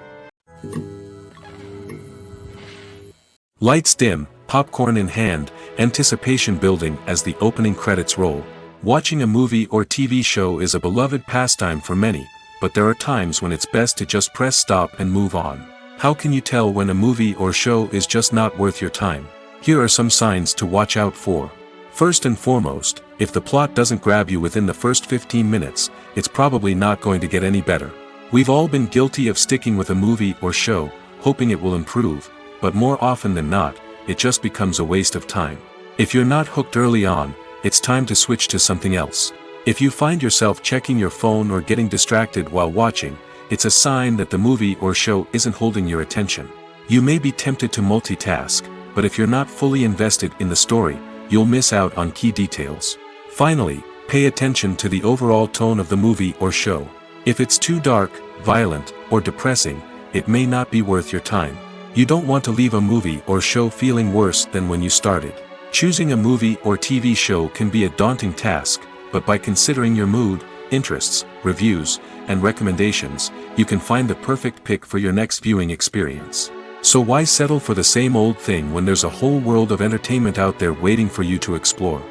Lights dim, popcorn in hand, anticipation building as the opening credits roll. Watching a movie or TV show is a beloved pastime for many, but there are times when it's best to just press stop and move on. How can you tell when a movie or show is just not worth your time? Here are some signs to watch out for. First and foremost, if the plot doesn't grab you within the first 15 minutes, it's probably not going to get any better. We've all been guilty of sticking with a movie or show, hoping it will improve, but more often than not, it just becomes a waste of time. If you're not hooked early on, it's time to switch to something else. If you find yourself checking your phone or getting distracted while watching, it's a sign that the movie or show isn't holding your attention. You may be tempted to multitask, but if you're not fully invested in the story, you'll miss out on key details. Finally, pay attention to the overall tone of the movie or show. If it's too dark, violent, or depressing, it may not be worth your time. You don't want to leave a movie or show feeling worse than when you started. Choosing a movie or TV show can be a daunting task, but by considering your mood, interests, reviews, and recommendations, you can find the perfect pick for your next viewing experience. So why settle for the same old thing when there's a whole world of entertainment out there waiting for you to explore?